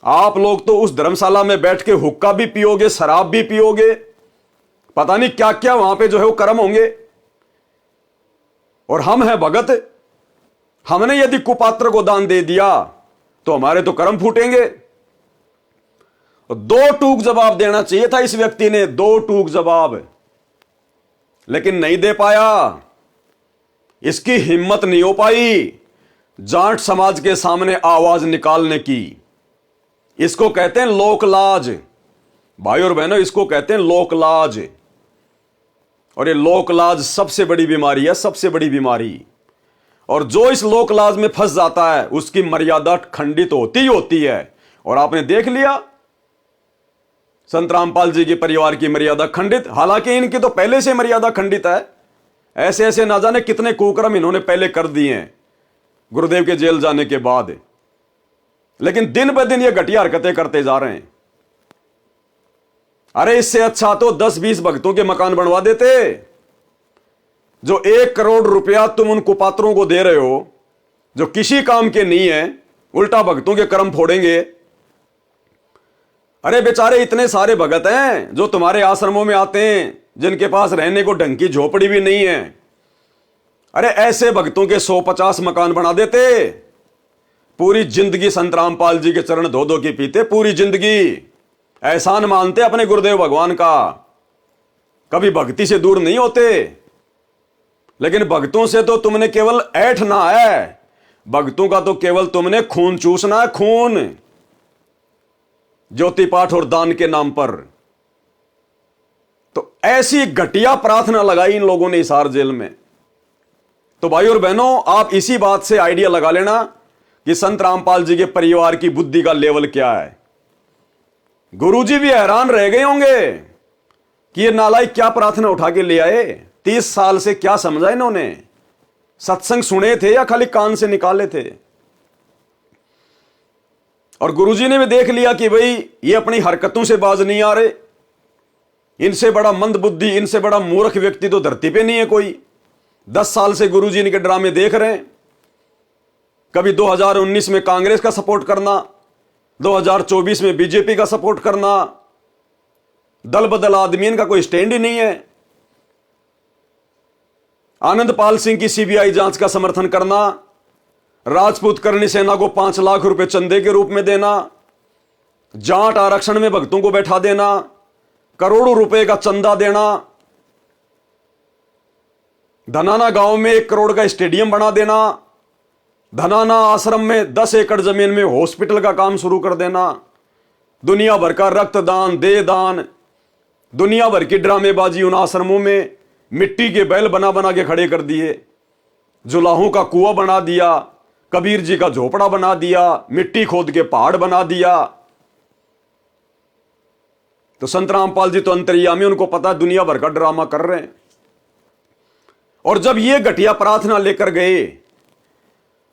आप लोग तो उस धर्मशाला में बैठ के हुक्का भी पियोगे, शराब भी पियोगे, पता नहीं क्या क्या वहां पे जो है वो कर्म होंगे। और हम हैं भगत, हमने यदि कुपात्र को दान दे दिया तो हमारे तो कर्म फूटेंगे। दो टूक जवाब देना चाहिए था इस व्यक्ति ने, दो टूक जवाब, लेकिन नहीं दे पाया। इसकी हिम्मत नहीं हो पाई जाट समाज के सामने आवाज निकालने की। इसको कहते हैं लोकलाज, भाई और बहनों, इसको कहते हैं लोकलाज। और ये लोकलाज सबसे बड़ी बीमारी है, सबसे बड़ी बीमारी। और जो इस लोकलाज में फंस जाता है उसकी मर्यादा खंडित होती ही होती है। और आपने देख लिया संत रामपाल जी के परिवार की मर्यादा खंडित, हालांकि इनकी तो पहले से मर्यादा खंडित है। ऐसे ऐसे ना जाने कितने कुकर्म इन्होंने पहले कर दिए हैं गुरुदेव के जेल जाने के बाद, लेकिन दिन ब दिन ये घटिया हरकतें करते जा रहे हैं। अरे इससे अच्छा तो 10-20 भक्तों के मकान बनवा देते। जो 1 करोड़ रुपया तुम उन कुपात्रों को दे रहे हो, जो किसी काम के नहीं है, उल्टा भक्तों के कर्म फोड़ेंगे। अरे बेचारे इतने सारे भगत हैं जो तुम्हारे आश्रमों में आते हैं, जिनके पास रहने को ढंग की झोपड़ी भी नहीं है। अरे ऐसे भक्तों के 150 मकान बना देते। पूरी जिंदगी संत रामपाल जी के चरण धो धो के पीते, पूरी जिंदगी एहसान मानते अपने गुरुदेव भगवान का, कभी भक्ति से दूर नहीं होते। लेकिन भक्तों से तो तुमने केवल ऐठना है, भक्तों का तो केवल तुमने खून चूसना है, खून, ज्योति पाठ और दान के नाम पर। तो ऐसी घटिया प्रार्थना लगाई इन लोगों ने हिसार जेल में। तो भाई और बहनों, आप इसी बात से आइडिया लगा लेना कि संत रामपाल जी के परिवार की बुद्धि का लेवल क्या है। गुरुजी भी हैरान रह गए होंगे कि ये नालायक क्या प्रार्थना उठा के ले आए। 30 साल से क्या समझा इन्होंने? सत्संग सुने थे या खाली कान से निकाले थे? और गुरुजी ने भी देख लिया कि भाई ये अपनी हरकतों से बाज नहीं आ रहे। इनसे बड़ा मंद बुद्धि, इनसे बड़ा मूर्ख व्यक्ति तो धरती पे नहीं है कोई। 10 साल से गुरुजी इनके ड्रामे देख रहे हैं। कभी 2019 में कांग्रेस का सपोर्ट करना, 2024 में बीजेपी का सपोर्ट करना, दल बदल आदमी, इनका कोई स्टैंड ही नहीं है। आनंदपाल सिंह की सीबीआई जांच का समर्थन करना, राजपूत करनी सेना को 5 लाख रुपए चंदे के रूप में देना, जाट आरक्षण में भक्तों को बैठा देना, करोड़ों रुपए का चंदा देना, धनाना गांव में 1 करोड़ का स्टेडियम बना देना, धनाना आश्रम में 10 एकड़ जमीन में हॉस्पिटल का काम शुरू कर देना, दुनिया भर का रक्तदान, देहदान, दुनिया भर की ड्रामेबाजी उन आश्रमों में, मिट्टी के बैल बना बना के खड़े कर दिए, जुलाहों का कुआं बना दिया, कबीर जी का झोपड़ा बना दिया, मिट्टी खोद के पहाड़ बना दिया। तो संत रामपाल जी तो अंतर्यामी, उनको पता दुनिया भर का ड्रामा कर रहे हैं। और जब ये घटिया प्रार्थना लेकर गए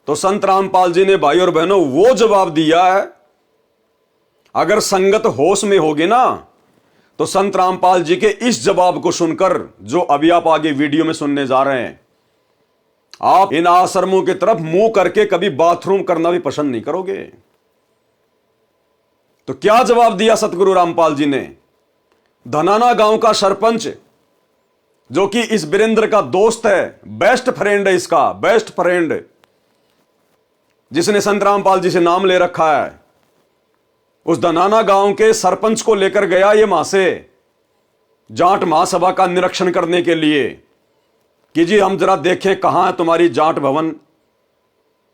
तो संत रामपाल जी ने भाई और बहनों वो जवाब दिया है, अगर संगत होश में होगी ना तो संत रामपाल जी के इस जवाब को सुनकर, जो अभी आप आगे वीडियो में सुनने जा रहे हैं, आप इन आश्रमों की तरफ मुंह करके कभी बाथरूम करना भी पसंद नहीं करोगे। तो क्या जवाब दिया सतगुरु रामपाल जी ने? धनाना गांव का सरपंच, जो कि इस वीरेंद्र का दोस्त है, बेस्ट फ्रेंड है, इसका बेस्ट फ्रेंड, जिसने संत रामपाल जी से नाम ले रखा है, उस धनाना गांव के सरपंच को लेकर गया ये वहां से जाट महासभा का निरीक्षण करने के लिए कि जी हम जरा देखें कहां है तुम्हारी जाट भवन,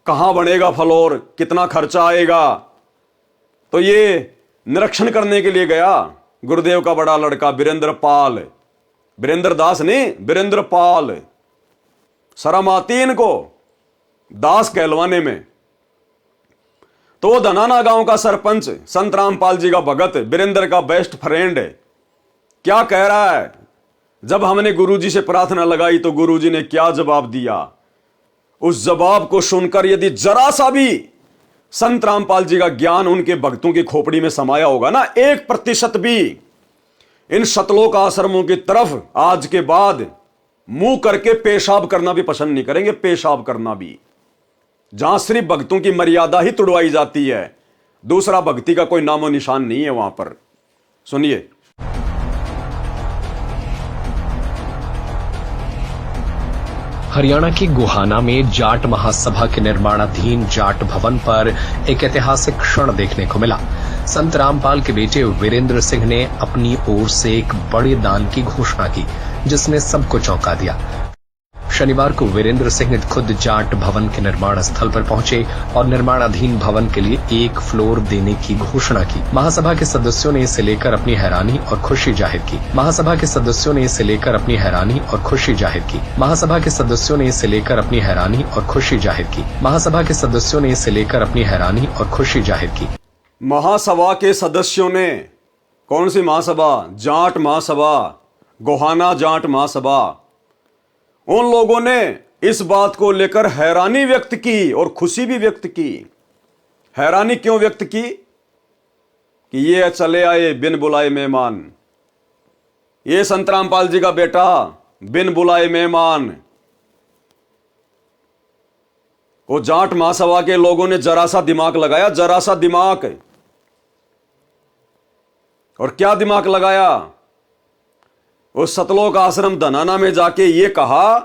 कहां बनेगा फ्लोर, कितना खर्चा आएगा। तो ये निरीक्षण करने के लिए गया गुरुदेव का बड़ा लड़का वीरेंद्र पाल, वीरेंद्र दास नहीं, वीरेंद्र पाल। शर्म आती इनको दास कहलवाने में। तो वो धनाना गांव का सरपंच, संत रामपाल जी का भगत, वीरेंद्र का बेस्ट फ्रेंड है, क्या कह रहा है? जब हमने गुरुजी से प्रार्थना लगाई तो गुरुजी ने क्या जवाब दिया? उस जवाब को सुनकर यदि जरा सा भी संत रामपाल जी का ज्ञान उनके भक्तों की खोपड़ी में समाया होगा ना, 1% भी, इन सतलोक आश्रमों की तरफ आज के बाद मुंह करके पेशाब करना भी पसंद नहीं करेंगे। पेशाब करना भी, जहां सिर्फ भक्तों की मर्यादा ही तुड़वाई जाती है, दूसरा भक्ति का कोई नामो निशान नहीं है वहां पर। सुनिए। हरियाणा की गोहाना में जाट महासभा के निर्माणाधीन जाट भवन पर एक ऐतिहासिक क्षण देखने को मिला। संत रामपाल के बेटे वीरेंद्र सिंह ने अपनी ओर से एक बड़े दान की घोषणा की, जिसने सबको चौंका दिया। शनिवार को वीरेंद्र सिंह खुद जाट भवन के निर्माण स्थल पर पहुंचे और निर्माणाधीन भवन के लिए 1 फ्लोर देने की घोषणा की। महासभा के सदस्यों ने इसे लेकर अपनी हैरानी और खुशी जाहिर की। महासभा के सदस्यों ने इसे लेकर अपनी हैरानी और खुशी जाहिर की। महासभा के सदस्यों ने इसे लेकर अपनी हैरानी और खुशी जाहिर की। महासभा के सदस्यों ने इसे लेकर अपनी हैरानी और खुशी जाहिर की। महासभा के सदस्यों ने, कौन सी महासभा? जाट महासभा, गोहाना जाट महासभा। उन लोगों ने इस बात को लेकर हैरानी व्यक्त की और खुशी भी व्यक्त की। हैरानी क्यों व्यक्त की? कि ये चले आए बिन बुलाए मेहमान, ये संत रामपाल जी का बेटा बिन बुलाए मेहमान। वो जाट महासभा के लोगों ने जरा सा दिमाग लगाया, जरा सा दिमाग। और क्या दिमाग लगाया? उस सतलोक आश्रम धनाना में जाके ये कहा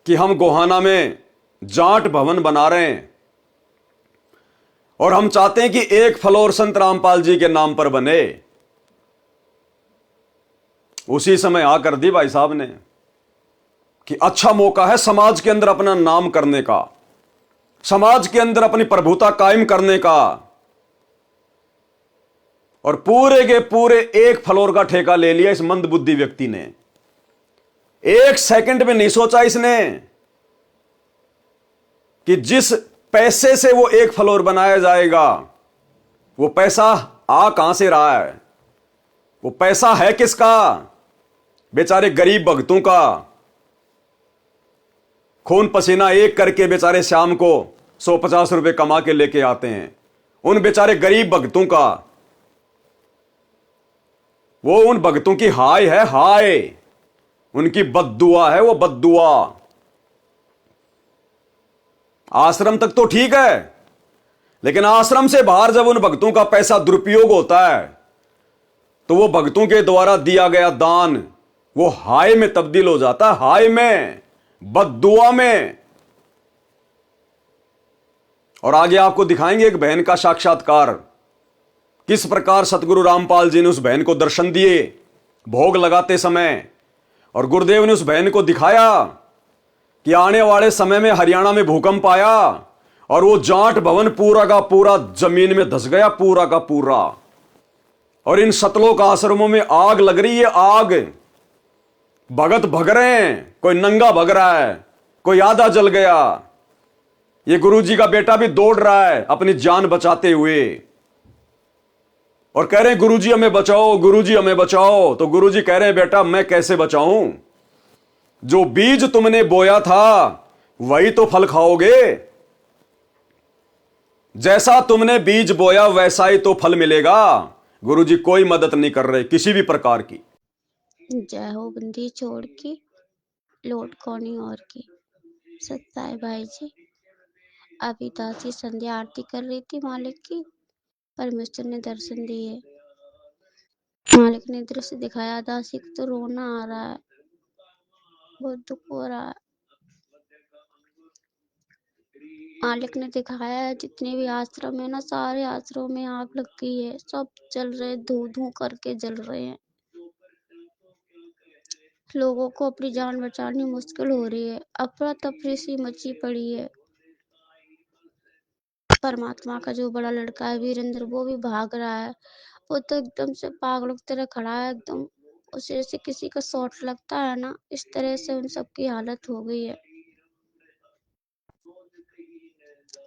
कि हम गोहाना में जाट भवन बना रहे हैं और हम चाहते हैं कि 1 फ्लोर संत रामपाल जी के नाम पर बने। उसी समय आ कर दी भाई साहब ने कि अच्छा मौका है समाज के अंदर अपना नाम करने का, समाज के अंदर अपनी प्रभुता कायम करने का। और पूरे के पूरे 1 फ्लोर का ठेका ले लिया इस मंदबुद्धि व्यक्ति ने। 1 सेकंड में नहीं सोचा इसने कि जिस पैसे से वो 1 फ्लोर बनाया जाएगा, वो पैसा आ कहां से रहा है? वो पैसा है किसका? बेचारे गरीब भक्तों का। खून पसीना एक करके बेचारे शाम को 150 रुपए कमा के लेके आते हैं, उन बेचारे गरीब भक्तों का। वो उन भक्तों की हाय है, हाय, उनकी बद्दुआ है वो, बद्दुआ। आश्रम तक तो ठीक है, लेकिन आश्रम से बाहर जब उन भक्तों का पैसा दुरुपयोग होता है तो वो भक्तों के द्वारा दिया गया दान वो हाय में तब्दील हो जाता है, हाय में, बद्दुआ में। और आगे आपको दिखाएंगे एक बहन का साक्षात्कार, किस प्रकार सतगुरु रामपाल जी ने उस बहन को दर्शन दिए भोग लगाते समय। और गुरुदेव ने उस बहन को दिखाया कि आने वाले समय में हरियाणा में भूकंप आया और वो जाट भवन पूरा का पूरा जमीन में धस गया, पूरा का पूरा। और इन सतलोक आश्रमों में आग लग रही है, आग। भगत भग रहे हैं, कोई नंगा भग रहा है, कोई आधा जल गया। ये गुरुजी का बेटा भी दौड़ रहा है अपनी जान बचाते हुए और कह रहे हैं गुरुजी हमें बचाओ, गुरुजी हमें बचाओ। तो गुरुजी कह रहे हैं बेटा मैं कैसे बचाऊं? जो बीज तुमने बोया था वही तो फल खाओगे। जैसा तुमने बीज बोया वैसा ही तो फल मिलेगा। गुरुजी कोई मदद नहीं कर रहे किसी भी प्रकार की। जय हो बंदी छोड़ की लोट कोनी और की। सत्ताए भाई जी, अभी दासी संध्या आरती कर रही थी मालिक की, परमेश्वर ने दर्शन दिए, मालिक ने दृश्य दिखाया। दासी को तो रोना आ रहा है, बहुत दुख हो रहा है। मालिक ने दिखाया है जितने भी आश्रम है ना, सारे आश्रम में आग लग गई है, सब जल रहे, धू धू करके जल रहे हैं। लोगों को अपनी जान बचानी मुश्किल हो रही है, अफरा तफरी सी मची पड़ी है। परमात्मा का जो बड़ा लड़का है वीरेंद्र, वो भी भाग रहा है। वो तो एकदम से पागलों की तरह खड़ा है, एकदम उसे जैसे किसी का शॉट लगता है ना, इस तरह से उन सबकी हालत हो गई है।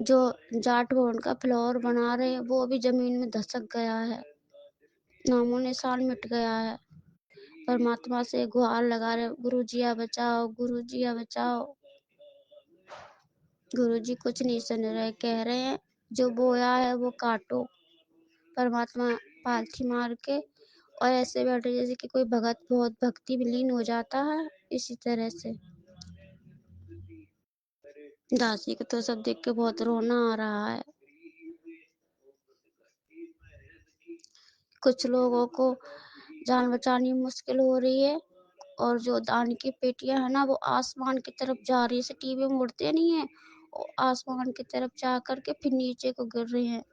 जो जाट भवन का फ्लोर बना रहे हैं वो भी जमीन में धसक गया है, नामो निशान मिट गया है। परमात्मा से गुहार लगा रहे, गुरुजिया बचाओ, गुरुजिया बचाओ। गुरुजी कुछ नहीं सुन रहे, कह रहे हैं जो बोया है वो काटो। परमात्मा पालथी मार के और ऐसे बैठे जैसे कि कोई भगत बहुत भक्ति में लीन हो जाता है, इसी तरह से। दासी को तो सब देख के बहुत रोना आ रहा है। कुछ लोगों को जान बचानी मुश्किल हो रही है, और जो दान की पेटियां है ना, वो आसमान की तरफ जा रही है, टीवी में उड़ते नहीं है, आसमान की तरफ जा करके फिर नीचे को गिर रही हैं।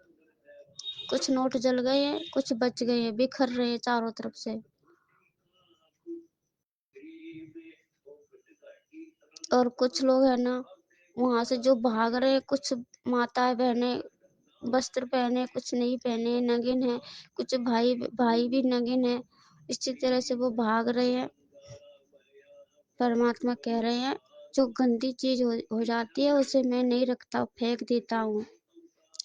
कुछ नोट जल गए हैं, कुछ बच गए हैं, बिखर रहे हैं चारों तरफ से। और कुछ लोग है ना वहां से जो भाग रहे हैं, कुछ माताएं बहने वस्त्र पहने, कुछ नहीं पहने, नंगिन है, कुछ भाई भाई भी नंगिन है, इसी तरह से वो भाग रहे हैं। परमात्मा कह रहे हैं जो गंदी चीज हो जाती है उसे मैं नहीं रखता, फेंक देता हूँ।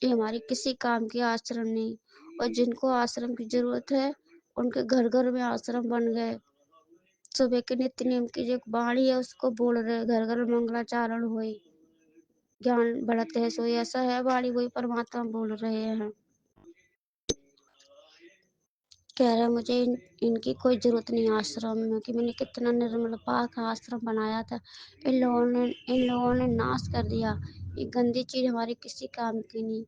ये हमारी किसी काम की आश्रम नहीं, और जिनको आश्रम की जरूरत है उनके घर घर में आश्रम बन गए। सुबह के नित्य नियम की जो वाणी है उसको बोल रहे, घर घर मंगलाचारण होई, ज्ञान बढ़ते है सोई, ऐसा है वाणी, वही परमात्मा बोल रहे हैं। कह रहे मुझे इनकी कोई जरूरत नहीं आश्रम में, कि मैंने कितना निर्मल पाक आश्रम बनाया था, इन लोगों ने नाश कर दिया। ये गंदी चीज हमारी किसी काम की नहीं।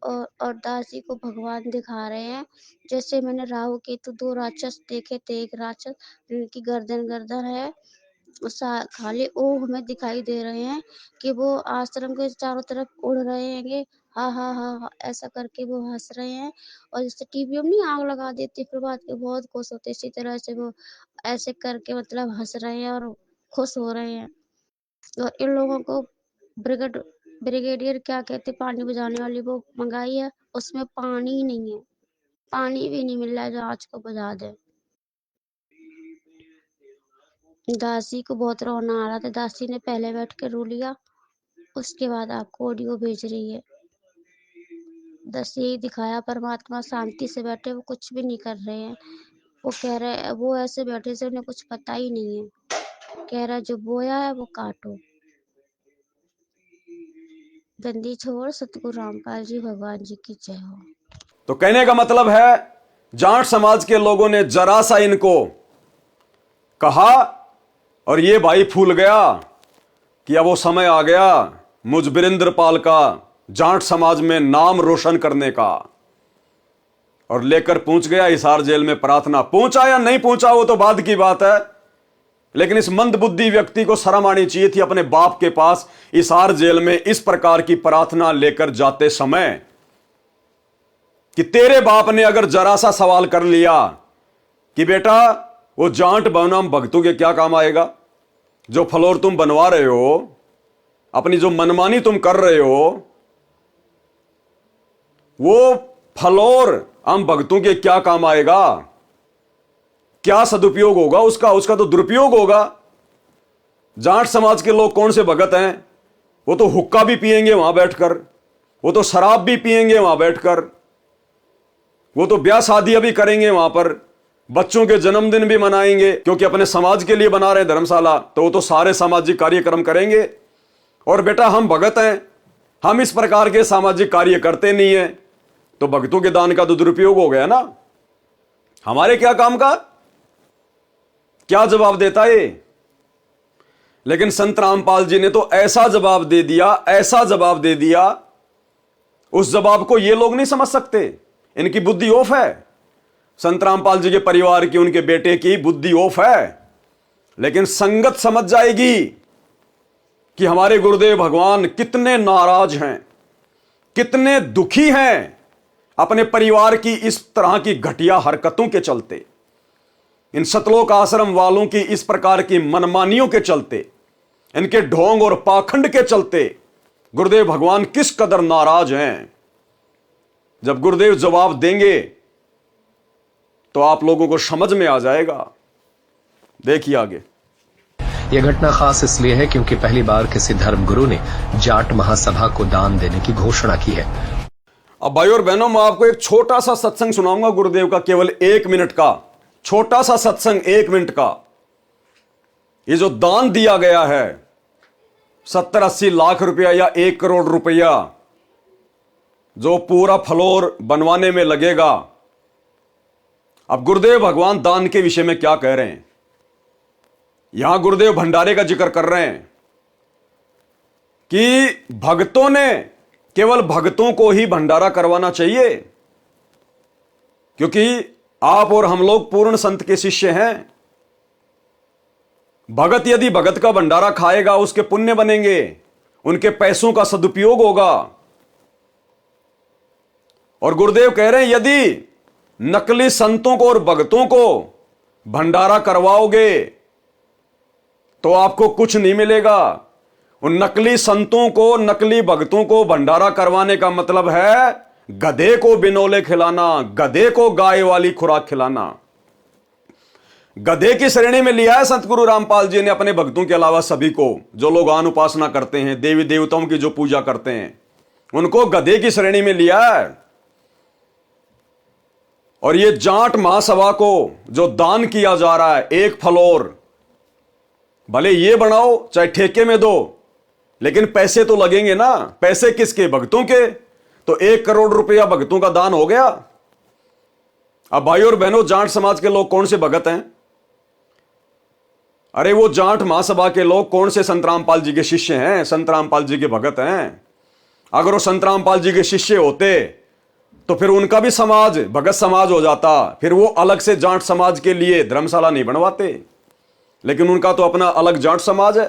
और दासी को भगवान दिखा रहे हैं जैसे मैंने राहु केतु दो राक्षस देखे थे। एक राक्षस जिनकी गर्दन है, खाली वो हमें दिखाई दे रहे हैं कि वो आश्रम के चारों तरफ उड़ रहे हैं, हा हा हा हा ऐसा करके वो हंस रहे हैं। और जैसे टीवी में नहीं आग लगा देती फिर बाद के बहुत खुश होते, इसी तरह से वो ऐसे करके मतलब हंस रहे हैं और खुश हो रहे हैं। और इन लोगों को ब्रिगेडियर क्या कहते, पानी बुझाने वाली वो मंगाई है, उसमें पानी ही नहीं है, पानी भी नहीं मिल रहा है जो आज को बुझा दे। दासी को बहुत रोना आ रहा था, दासी ने पहले बैठ के रो लिया, उसके बाद आपको ऑडियो भेज रही है। दस यही दिखाया परमात्मा शांति से बैठे, वो कुछ भी नहीं कर रहे हैं। वो कह रहे, वो ऐसे बैठे से उन्हें कुछ पता ही नहीं है। कह रहा जो बोया है वो काटो। गंदी छोड़, सतगुरु रामपाल जी भगवान जी की जय हो। तो कहने का मतलब है जाट समाज के लोगों ने जरा सा इनको कहा और ये भाई फूल गया कि अब वो समय आ गया मुझ वीरेंद्र पाल का जाट समाज में नाम रोशन करने का, और लेकर पहुंच गया हिसार जेल में प्रार्थना। पहुंचा या नहीं पहुंचा वो तो बाद की बात है, लेकिन इस मंदबुद्धि व्यक्ति को शर्म आनी चाहिए थी अपने बाप के पास हिसार जेल में इस प्रकार की प्रार्थना लेकर जाते समय, कि तेरे बाप ने अगर जरा सा सवाल कर लिया कि बेटा वो जाट बनाम भक्तों के क्या काम आएगा, जो फ्लोर तुम बनवा रहे हो, अपनी जो मनमानी तुम कर रहे हो, वो फ्लोर हम भक्तों के क्या काम आएगा, क्या सदुपयोग होगा उसका, उसका तो दुरुपयोग होगा। जाट समाज के लोग कौन से भगत हैं, वो तो हुक्का भी पिएंगे वहां बैठकर, वो तो शराब भी पिएंगे वहां बैठकर, वो तो ब्याह शादियां भी करेंगे वहां पर, बच्चों के जन्मदिन भी मनाएंगे, क्योंकि अपने समाज के लिए बना रहे धर्मशाला, तो वो तो सारे सामाजिक कार्यक्रम करेंगे। और बेटा हम भगत हैं, हम इस प्रकार के सामाजिक कार्य करते नहीं है, तो भक्तों के दान का तो दुरुपयोग हो गया ना, हमारे क्या काम का, क्या जवाब देता है। लेकिन संत रामपाल जी ने तो ऐसा जवाब दे दिया, ऐसा जवाब दे दिया, उस जवाब को ये लोग नहीं समझ सकते, इनकी बुद्धि ऑफ है। संत रामपाल जी के परिवार की, उनके बेटे की बुद्धि ऑफ है। लेकिन संगत समझ जाएगी कि हमारे गुरुदेव भगवान कितने नाराज हैं, कितने दुखी हैं अपने परिवार की इस तरह की घटिया हरकतों के चलते, इन सतलोक आश्रम वालों की इस प्रकार की मनमानियों के चलते, इनके ढोंग और पाखंड के चलते गुरुदेव भगवान किस कदर नाराज हैं। जब गुरुदेव जवाब देंगे तो आप लोगों को समझ में आ जाएगा। देखिए आगे। यह घटना खास इसलिए है क्योंकि पहली बार किसी धर्मगुरु ने जाट महासभा को दान देने की घोषणा की है। अब भाई और बहनों, मैं आपको एक छोटा सा सत्संग सुनाऊंगा गुरुदेव का, केवल 1 मिनट का छोटा सा सत्संग, 1 मिनट का। ये जो दान दिया गया है 70-80 लाख रुपया या 1 करोड़ रुपया, जो पूरा फ्लोर बनवाने में लगेगा। अब गुरुदेव भगवान दान के विषय में क्या कह रहे हैं? यहां गुरुदेव भंडारे का जिक्र कर रहे हैं कि भक्तों ने, केवल भक्तों को ही भंडारा करवाना चाहिए, क्योंकि आप और हम लोग पूर्ण संत के शिष्य हैं। भगत यदि भगत का भंडारा खाएगा, उसके पुण्य बनेंगे, उनके पैसों का सदुपयोग होगा। और गुरुदेव कह रहे हैं यदि नकली संतों को और भगतों को भंडारा करवाओगे तो आपको कुछ नहीं मिलेगा। उन नकली संतों को, नकली भक्तों को भंडारा करवाने का मतलब है गधे को बिनोले खिलाना, गधे को गाय वाली खुराक खिलाना। गधे की श्रेणी में लिया है सतगुरु रामपाल जी ने अपने भक्तों के अलावा सभी को। जो लोग आन उपासना करते हैं, देवी देवताओं की जो पूजा करते हैं, उनको गधे की श्रेणी में लिया है। और ये जाट महासभा को जो दान किया जा रहा है, 1 फ्लोर, भले ये बनाओ चाहे ठेके में दो, लेकिन पैसे तो लगेंगे ना। पैसे किसके? भक्तों के। तो 1 करोड़ रुपया भक्तों का दान हो गया। अब भाई और बहनों, जाट समाज के लोग कौन से भगत हैं? अरे वो जाट महासभा के लोग कौन से संत रामपाल जी के शिष्य हैं, संत रामपाल जी के भगत हैं। अगर वो संत रामपाल जी के शिष्य होते तो फिर उनका भी समाज भगत समाज हो जाता, फिर वो अलग से जाट समाज के लिए धर्मशाला नहीं बनवाते। लेकिन उनका तो अपना अलग जाट समाज है,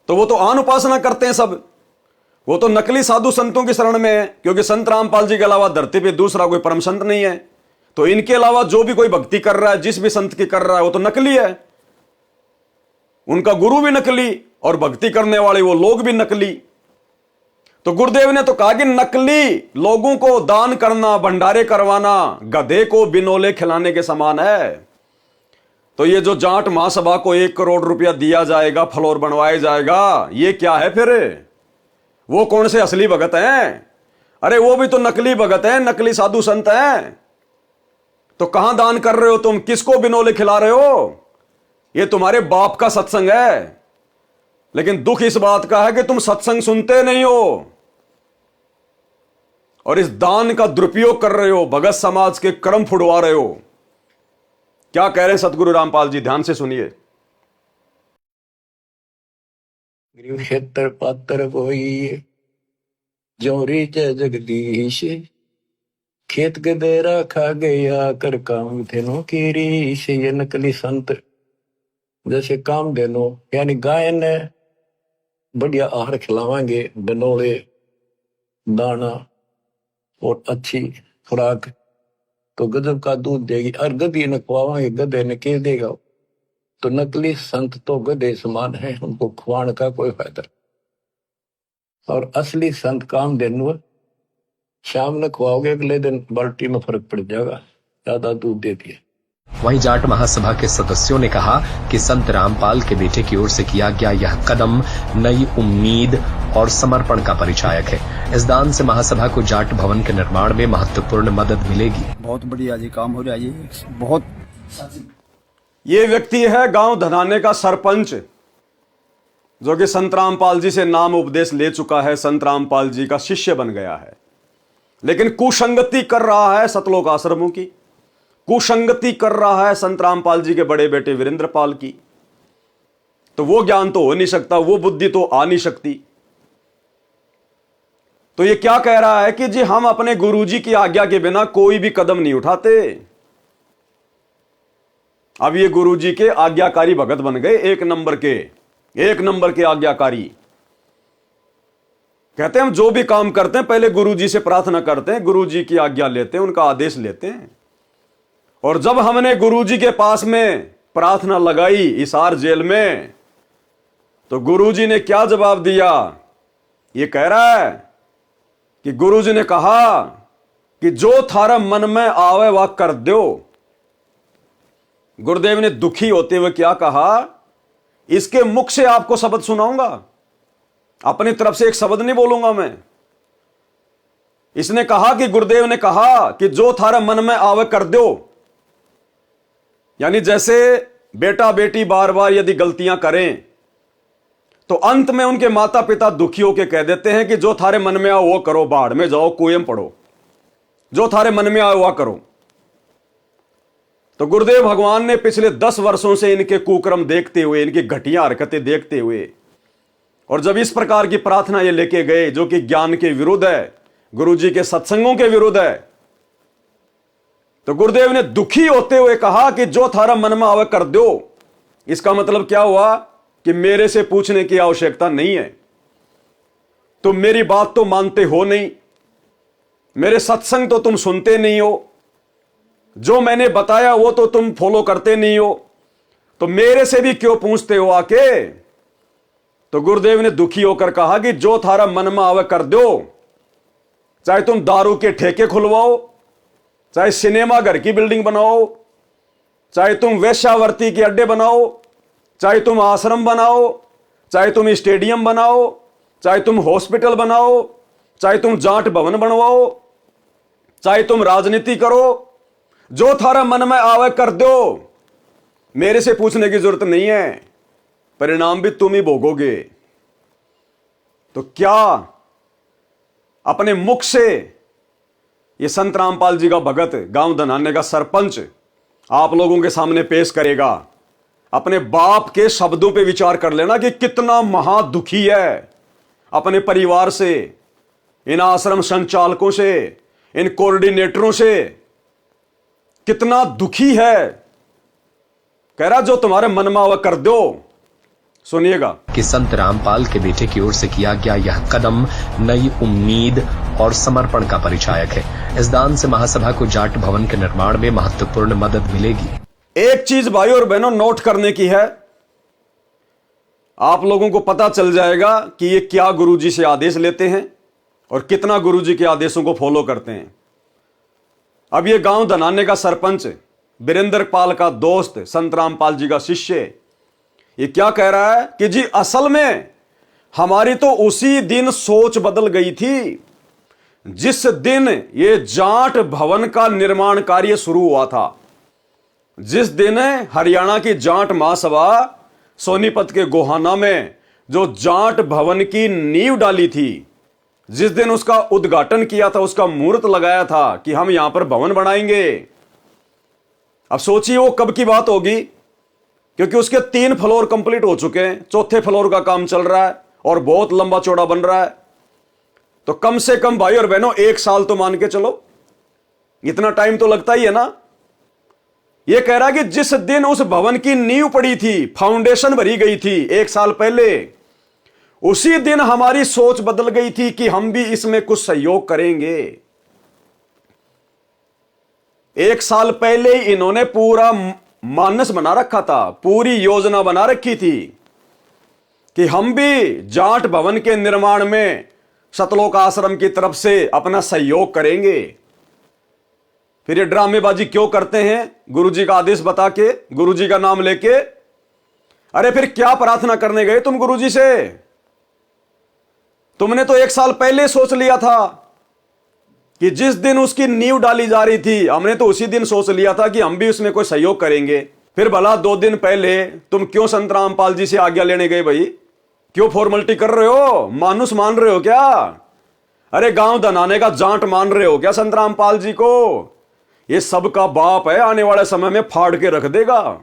तो वो तो आन उपासना करते हैं सब। वो तो नकली साधु संतों की शरण में है, क्योंकि संत रामपाल जी के अलावा धरती पे दूसरा कोई परम संत नहीं है। तो इनके अलावा जो भी कोई भक्ति कर रहा है, जिस भी संत की कर रहा है, वो तो नकली है। उनका गुरु भी नकली और भक्ति करने वाले वो लोग भी नकली। तो गुरुदेव ने तो कहा कि नकली लोगों को दान करना, भंडारे करवाना गधे को बिनोले खिलाने के समान है। तो ये जो जाट महासभा को 1 करोड़ रुपया दिया जाएगा, फ्लोर बनवाया जाएगा, ये क्या है फिर? वो कौन से असली भगत हैं? अरे वो भी तो नकली भगत हैं, नकली साधु संत हैं। तो कहां दान कर रहे हो तुम? किसको बिनोले खिला रहे हो? ये तुम्हारे बाप का सत्संग है। लेकिन दुख इस बात का है कि तुम सत्संग सुनते नहीं हो और इस दान का दुरुपयोग कर रहे हो, भगत समाज के कर्म फुड़वा रहे हो। क्या कह रहे हैं सतगुरु रामपाल जी? ध्यान से सुनिए। खेतर पात्र कोई जोरी जय जगदीश, खेत गदेरा खा गया कर काम धेनो की रीश। ये नकली संत जैसे काम धेनो, यानी गाय ने बढ़िया आहार खिलावांगे, बनोले दाना और अच्छी खुराक, तो गजब का दूध देगी। और गधी ने खुआवांगे, गधे ने के देगा। तो नकली संत तो गधे समान है, उनको खुआने का कोई फायदा। और असली संत काम देनु, शाम ने खुआओगे, अगले दिन बाल्टी में फर्क पड़ जाएगा, ज्यादा दूध देती है। वहीं जाट महासभा के सदस्यों ने कहा कि संत रामपाल के बेटे की ओर से किया गया यह कदम नई उम्मीद और समर्पण का परिचायक है। इस दान से महासभा को जाट भवन के निर्माण में महत्वपूर्ण मदद मिलेगी। बहुत बढ़िया जी काम हो रहा है, ये बहुत। ये व्यक्ति है गांव धनाने का सरपंच, जो कि संत रामपाल जी से नाम उपदेश ले चुका है, संत रामपाल जी का शिष्य बन गया है, लेकिन कुसंगति कर रहा है सतलोक आश्रमों की, कुसंगति कर रहा है संत रामपाल जी के बड़े बेटे वीरेंद्र पाल की। तो वो ज्ञान तो हो नहीं सकता, वो बुद्धि तो आ नहीं सकती। तो ये क्या कह रहा है कि जी हम अपने गुरुजी की आज्ञा के बिना कोई भी कदम नहीं उठाते। अब ये गुरुजी के आज्ञाकारी भगत बन गए, एक नंबर के आज्ञाकारी। कहते हैं हम जो भी काम करते हैं पहले गुरुजी से प्रार्थना करते हैं, गुरुजी की आज्ञा लेते हैं, उनका आदेश लेते हैं। और जब हमने गुरुजी के पास में प्रार्थना लगाई हिसार जेल में, तो गुरुजी ने क्या जवाब दिया? ये कह रहा है कि गुरुजी ने कहा कि जो थारा मन में आवे वह कर दो। गुरुदेव ने दुखी होते हुए क्या कहा? इसके मुख से आपको शब्द सुनाऊंगा, अपनी तरफ से एक शब्द नहीं बोलूंगा मैं। इसने कहा कि गुरुदेव ने कहा कि जो थारा मन में आवे कर दो। यानी जैसे बेटा बेटी बार बार यदि गलतियां करें तो अंत में उनके माता पिता दुखी होकर कह देते हैं कि जो थारे मन में आओ वो करो, बाढ़ में जाओ, कुएं में पड़ो, जो थारे मन में आओ वह करो। तो गुरुदेव भगवान ने पिछले 10 वर्षों से इनके कुक्रम देखते हुए, इनकी घटिया हरकतें देखते हुए, और जब इस प्रकार की प्रार्थना ये लेके गए जो कि ज्ञान के विरुद्ध है, गुरुजी के सत्संगों के विरुद्ध है, तो गुरुदेव ने दुखी होते हुए कहा कि जो थारा मन में आवे कर दो। इसका मतलब क्या हुआ कि मेरे से पूछने की आवश्यकता नहीं है, तुम मेरी बात तो मानते हो नहीं, मेरे सत्संग तो तुम सुनते नहीं हो, जो मैंने बताया वो तो तुम फॉलो करते नहीं हो, तो मेरे से भी क्यों पूछते हो आके? तो गुरुदेव ने दुखी होकर कहा कि जो थारा मन में आवे कर दो। चाहे तुम दारू के ठेके खुलवाओ, चाहे सिनेमा घर की बिल्डिंग बनाओ, चाहे तुम वेश्यावृत्ति के अड्डे बनाओ, चाहे तुम आश्रम बनाओ, चाहे तुम स्टेडियम बनाओ, चाहे तुम हॉस्पिटल बनाओ, चाहे तुम जाट भवन बनवाओ, चाहे तुम राजनीति करो, जो थारा मन में आवे कर दो। मेरे से पूछने की जरूरत नहीं है, परिणाम भी तुम ही भोगोगे। तो क्या अपने मुख से ये संत रामपाल जी का भगत, गांव धनाने का सरपंच आप लोगों के सामने पेश करेगा? अपने बाप के शब्दों पे विचार कर लेना कि कितना महादुखी है अपने परिवार से, इन आश्रम संचालकों से, इन कोऑर्डिनेटरों से, कितना दुखी है। कह रहा जो तुम्हारे मन में आवा कर दो। सुनिएगा कि संत रामपाल के बेटे की ओर से किया गया यह कदम नई उम्मीद और समर्पण का परिचायक है। इस दान से महासभा को जाट भवन के निर्माण में महत्वपूर्ण मदद मिलेगी। एक चीज भाइयों और बहनों नोट करने की है, आप लोगों को पता चल जाएगा कि ये क्या गुरुजी से आदेश लेते हैं और कितना गुरुजी के आदेशों को फॉलो करते हैं। अब ये गांव धनाने का सरपंच, वीरेंद्र पाल का दोस्त, संत रामपाल जी का शिष्य, ये क्या कह रहा है कि जी असल में हमारी तो उसी दिन सोच बदल गई थी जिस दिन ये जाट भवन का निर्माण कार्य शुरू हुआ था। जिस दिन हरियाणा की जाट महासभा सोनीपत के गोहाना में जो जाट भवन की नींव डाली थी, जिस दिन उसका उद्घाटन किया था, उसका मुहूर्त लगाया था कि हम यहां पर भवन बनाएंगे। अब सोचिए वो कब की बात होगी, क्योंकि उसके 3 फ्लोर कंप्लीट हो चुके हैं, 4थे फ्लोर का काम चल रहा है और बहुत लंबा चौड़ा बन रहा है। तो कम से कम भाई और बहनों 1 साल तो मान के चलो, इतना टाइम तो लगता ही है ना। यह कह रहा है कि जिस दिन उस भवन की नींव पड़ी थी, फाउंडेशन भरी गई थी 1 साल पहले, उसी दिन हमारी सोच बदल गई थी कि हम भी इसमें कुछ सहयोग करेंगे। 1 साल पहले इन्होंने पूरा मानस बना रखा था, पूरी योजना बना रखी थी कि हम भी जाट भवन के निर्माण में सतलोक आश्रम की तरफ से अपना सहयोग करेंगे। फिर ये ड्रामेबाजी क्यों करते हैं? गुरुजी का आदेश बता के, गुरुजी का नाम लेके। अरे फिर क्या प्रार्थना करने गए तुम गुरुजी से? तुमने तो 1 साल पहले सोच लिया था कि जिस दिन उसकी नींव डाली जा रही थी, हमने तो उसी दिन सोच लिया था कि हम भी उसमें कोई सहयोग करेंगे। फिर भला 2 दिन पहले तुम क्यों संत रामपाल जी से आज्ञा लेने गए भाई? क्यों फॉर्मेलिटी कर रहे हो? मानुस मान रहे हो क्या? अरे गांव धनाने का जाट मान रहे हो क्या संत रामपाल जी को? ये सबका बाप है, आने वाले समय में फाड़ के रख देगा।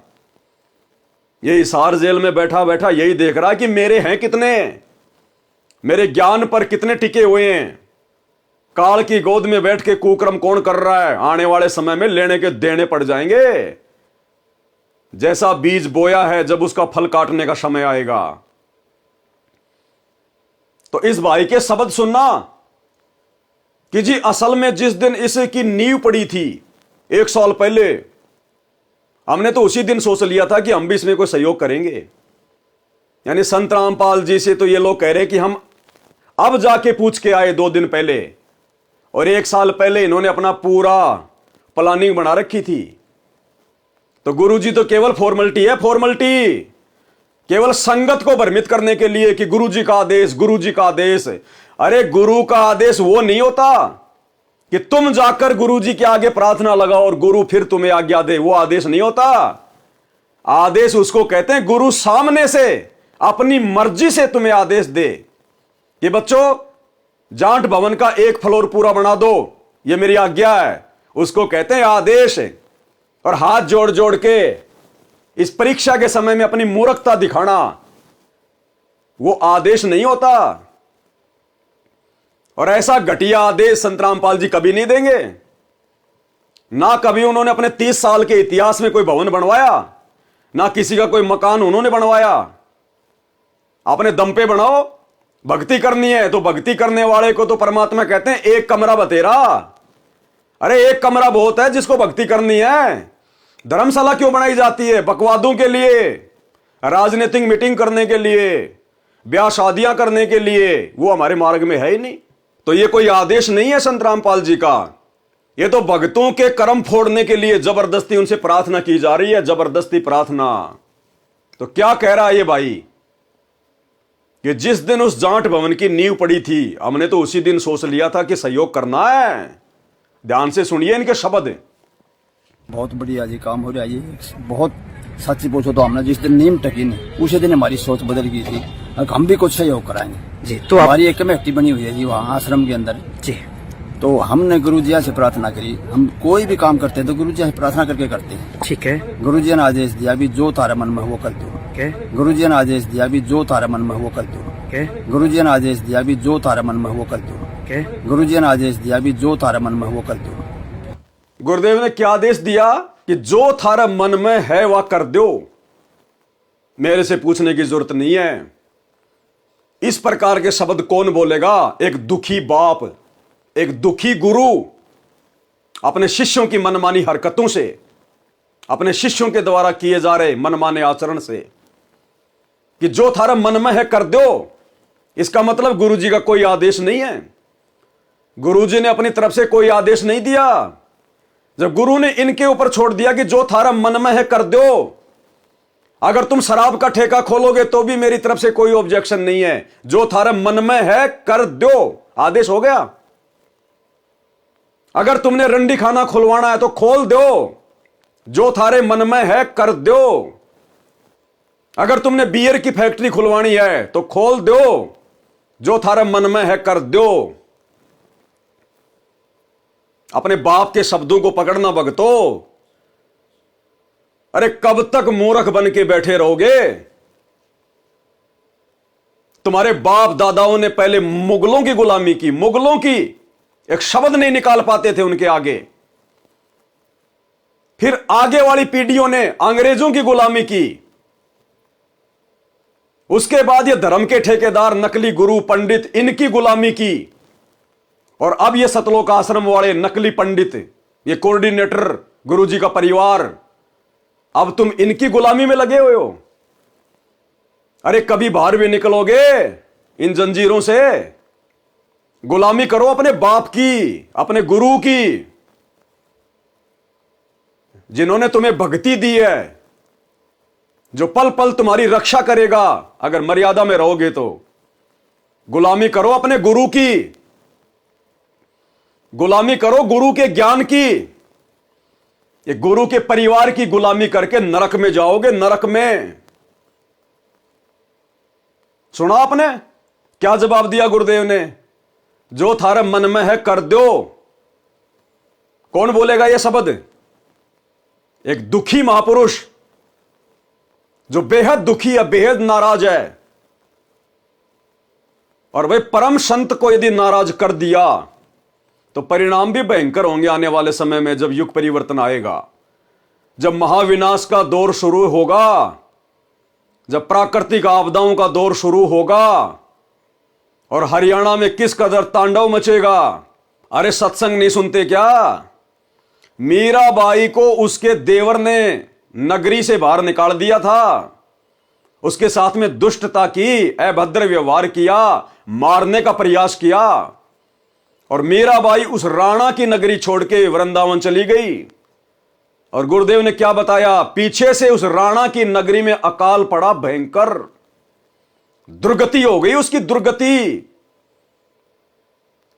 ये हिसार जेल में बैठा बैठा यही देख रहा है कि मेरे हैं कितने, मेरे ज्ञान पर कितने टिके हुए हैं, काल की गोद में बैठ के कुकर्म कौन कर रहा है, आने वाले समय में लेने के देने पड़ जाएंगे। जैसा बीज बोया है, जब उसका फल काटने का समय आएगा। तो इस भाई के शब्द सुनना कि जी असल में जिस दिन इसकी नींव पड़ी थी 1 साल पहले, हमने तो उसी दिन सोच लिया था कि हम भी इसमें कोई सहयोग करेंगे। यानी संत रामपाल जी से तो ये लोग कह रहे कि हम अब जाके पूछ के आए 2 दिन पहले, और 1 साल पहले इन्होंने अपना पूरा प्लानिंग बना रखी थी। तो गुरुजी तो केवल फॉर्मेलिटी है, फॉर्मेलिटी, केवल संगत को भ्रमित करने के लिए कि गुरुजी का आदेश, गुरुजी का आदेश। अरे गुरु का आदेश वो नहीं होता कि तुम जाकर गुरुजी के आगे प्रार्थना लगाओ और गुरु फिर तुम्हें आज्ञा दे, वो आदेश नहीं होता। आदेश उसको कहते हैं गुरु सामने से अपनी मर्जी से तुम्हें आदेश दे कि बच्चों जाट भवन का 1 फ्लोर पूरा बना दो, ये मेरी आज्ञा है। उसको कहते हैं आदेश। और हाथ जोड़ जोड़ के इस परीक्षा के समय में अपनी मूर्खता दिखाना, वो आदेश नहीं होता। और ऐसा घटिया आदेश संत रामपाल जी कभी नहीं देंगे। ना कभी उन्होंने अपने 30 साल के इतिहास में कोई भवन बनवाया, ना किसी का कोई मकान उन्होंने बनवाया। अपने दम पे बनाओ, भक्ति करनी है तो भक्ति करने वाले को तो परमात्मा कहते हैं 1 कमरा बतेरा। अरे 1 कमरा बहुत है जिसको भक्ति करनी है। धर्मशाला क्यों बनाई जाती है? बकवादों के लिए, राजनीतिक मीटिंग करने के लिए, ब्याह शादियां करने के लिए। वो हमारे मार्ग में है ही नहीं। तो ये कोई आदेश नहीं है संत रामपाल जी का, ये तो भक्तों के कर्म फोड़ने के लिए जबरदस्ती उनसे प्रार्थना की जा रही है, जबरदस्ती प्रार्थना। तो क्या कह रहा है ये भाई कि जिस दिन उस जाट भवन की नींव पड़ी थी, हमने तो उसी दिन सोच लिया था कि सहयोग करना है। ध्यान से सुनिए इनके शब्द। बहुत बढ़िया जी काम हो रहा है ये। बहुत सच्ची पूछो तो हमने जिस दिन नीम टकी नहीं, उसी दिन हमारी सोच बदल गई थी। अब हम भी कुछ सहयोग कराएंगे जी। तो हमारी एक कमेटी बनी हुई है जी वहाँ आश्रम के अंदर जी। तो हमने गुरु जी से प्रार्थना करी। हम कोई भी काम करते हैं तो गुरु जी से प्रार्थना करके करते हैं। ठीक है। गुरु जी ने आदेश दिया भी जो तारा मन में वो कर दो। गुरु जी ने आदेश दिया भी जो तारा मन में वो कर दो। गुरु जी ने आदेश दिया भी जो तारा मन में वो कर दो। गुरु जी ने आदेश दिया भी जो तारा मन में वो कर दो। गुरुदेव ने क्या आदेश दिया कि जो थारा मन में है वह कर दो, मेरे से पूछने की जरूरत नहीं है। इस प्रकार के शब्द कौन बोलेगा? एक दुखी बाप, एक दुखी गुरु अपने शिष्यों की मनमानी हरकतों से, अपने शिष्यों के द्वारा किए जा रहे मनमाने आचरण से कि जो थारा मन में है कर दो। इसका मतलब गुरुजी का कोई आदेश नहीं है। गुरुजी ने अपनी तरफ से कोई आदेश नहीं दिया। जब गुरु ने इनके ऊपर छोड़ दिया कि जो थारा मन में है कर दो, अगर तुम शराब का ठेका खोलोगे तो भी मेरी तरफ से कोई ऑब्जेक्शन नहीं है। जो थारा मन में है कर दो, आदेश हो गया। अगर तुमने रंडी खाना खुलवाना है तो खोल दो, जो थारे मन में है कर दो। अगर तुमने बियर की फैक्ट्री खुलवानी है तो खोल दो, जो थारे मन में है कर दो। अपने बाप के शब्दों को पकड़ना भगतो। अरे कब तक मूर्ख बन के बैठे रहोगे? तुम्हारे बाप दादाओं ने पहले मुगलों की गुलामी की, मुगलों की, एक शब्द नहीं निकाल पाते थे उनके आगे। फिर आगे वाली पीढ़ियों ने अंग्रेजों की गुलामी की। उसके बाद ये धर्म के ठेकेदार, नकली गुरु पंडित, इनकी गुलामी की। और अब ये सतलोक आश्रम वाले नकली पंडित, ये कोऑर्डिनेटर, गुरुजी का परिवार, अब तुम इनकी गुलामी में लगे हुए हो। अरे कभी बाहर भी निकलोगे इन जंजीरों से? गुलामी करो अपने बाप की, अपने गुरु की, जिन्होंने तुम्हें भक्ति दी है, जो पल पल तुम्हारी रक्षा करेगा अगर मर्यादा में रहोगे तो। गुलामी करो अपने गुरु की, गुलामी करो गुरु के ज्ञान की। ये गुरु के परिवार की गुलामी करके नरक में जाओगे, नरक में। सुना आपने क्या जवाब दिया गुरुदेव ने? जो थारे मन में है कर दो। कौन बोलेगा ये शब्द? एक दुखी महापुरुष जो बेहद दुखी है, बेहद नाराज है। और वह परम संत को यदि नाराज कर दिया तो परिणाम भी भयंकर होंगे आने वाले समय में, जब युग परिवर्तन आएगा, जब महाविनाश का दौर शुरू होगा, जब प्राकृतिक आपदाओं का दौर शुरू होगा। और हरियाणा में किस कदर तांडव मचेगा। अरे सत्संग नहीं सुनते क्या? मीराबाई को उसके देवर ने नगरी से बाहर निकाल दिया था, उसके साथ में दुष्टता की, अभद्र व्यवहार किया, मारने का प्रयास किया, और मीराबाई उस राणा की नगरी छोड़ के वृंदावन चली गई। और गुरुदेव ने क्या बताया, पीछे से उस राणा की नगरी में अकाल पड़ा, भयंकर दुर्गति हो गई उसकी, दुर्गति।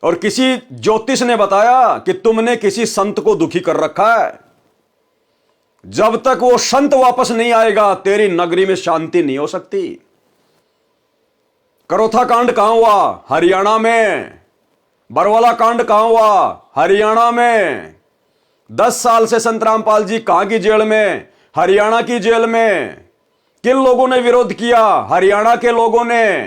और किसी ज्योतिष ने बताया कि तुमने किसी संत को दुखी कर रखा है, जब तक वो संत वापस नहीं आएगा तेरी नगरी में शांति नहीं हो सकती। करोथा कांड कहां हुआ? हरियाणा में। बरवाला कांड कहां हुआ? हरियाणा में। 10 साल से संत रामपाल जी कहां की जेल में? हरियाणा की जेल में। किन लोगों ने विरोध किया? हरियाणा के लोगों ने।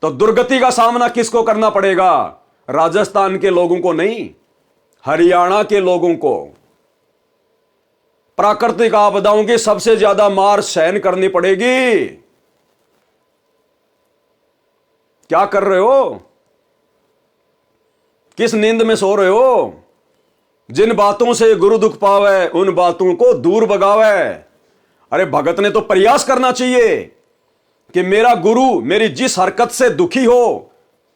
तो दुर्गति का सामना किसको करना पड़ेगा? राजस्थान के लोगों को नहीं, हरियाणा के लोगों को। प्राकृतिक आपदाओं की सबसे ज्यादा मार सहन करनी पड़ेगी। क्या कर रहे हो? किस नींद में सो रहे हो? जिन बातों से गुरु दुख पावे उन बातों को दूर भगावे। अरे भगत ने तो प्रयास करना चाहिए कि मेरा गुरु मेरी जिस हरकत से दुखी हो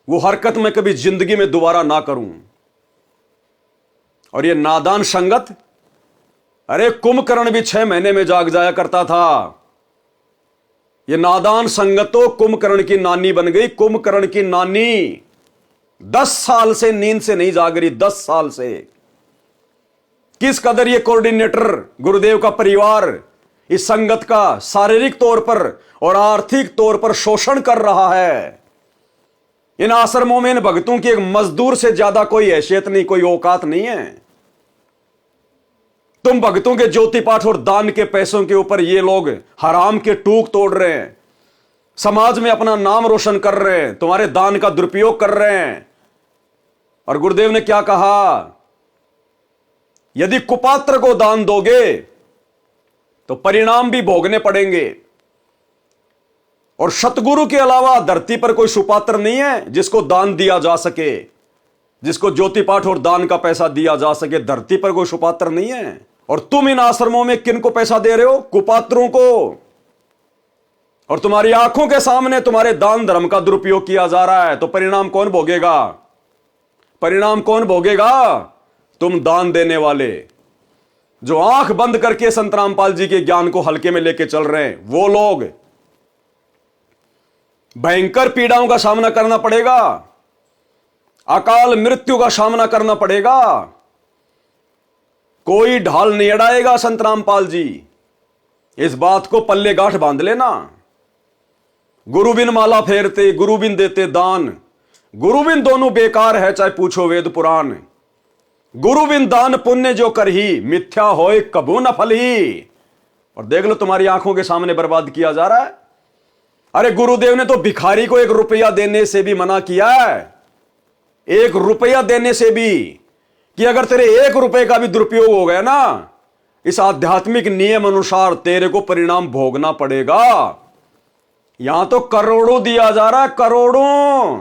वो हरकत मैं कभी जिंदगी में दोबारा ना करूं। और ये नादान संगत, अरे कुंभकर्ण भी 6 महीने में जाग जाया करता था। ये नादान संगत तो कुंभकर्ण की नानी बन गई। कुंभकर्ण की नानी 10 साल से नींद से नहीं जाग रही, 10 साल से। किस कदर ये कोऑर्डिनेटर गुरुदेव का परिवार इस संगत का शारीरिक तौर पर और आर्थिक तौर पर शोषण कर रहा है। इन आश्रमों में इन भक्तों की एक मजदूर से ज्यादा कोई हैसियत नहीं, कोई औकात नहीं है। तुम भक्तों के ज्योति पाठ और दान के पैसों के ऊपर ये लोग हराम के टूक तोड़ रहे हैं, समाज में अपना नाम रोशन कर रहे हैं, तुम्हारे दान का दुरुपयोग कर रहे हैं। और गुरुदेव ने क्या कहा, यदि कुपात्र को दान दोगे तो परिणाम भी भोगने पड़ेंगे। और सतगुरु के अलावा धरती पर कोई सुपात्र नहीं है जिसको दान दिया जा सके, जिसको ज्योति पाठ और दान का पैसा दिया जा सके। धरती पर कोई सुपात्र नहीं है। और तुम इन आश्रमों में किन को पैसा दे रहे हो? कुपात्रों को। और तुम्हारी आंखों के सामने तुम्हारे दान धर्म का दुरुपयोग किया जा रहा है। तो परिणाम कौन भोगेगा? परिणाम कौन भोगेगा? तुम दान देने वाले, जो आंख बंद करके संत रामपाल जी के ज्ञान को हल्के में लेके चल रहे हैं, वो लोग भयंकर पीड़ाओं का सामना करना पड़ेगा, अकाल मृत्यु का सामना करना पड़ेगा। कोई ढाल नहीं अड़ाएगा संत रामपाल जी। इस बात को पल्ले गांठ बांध लेना। गुरु बिन माला फेरते, गुरु बिन देते दान, गुरु बिन दोनों बेकार है चाहे पूछो वेद पुराण। गुरु बिन दान पुण्य जो करही, मिथ्या होए कबू न फलही। और देख लो तुम्हारी आंखों के सामने बर्बाद किया जा रहा है। अरे गुरुदेव ने तो भिखारी को 1 रुपया देने से भी मना किया है, 1 रुपया देने से भी, कि अगर तेरे 1 रुपए का भी दुरुपयोग हो गया ना, इस आध्यात्मिक नियम अनुसार तेरे को परिणाम भोगना पड़ेगा। यहां तो करोड़ों दिया जा रहा है, करोड़ों,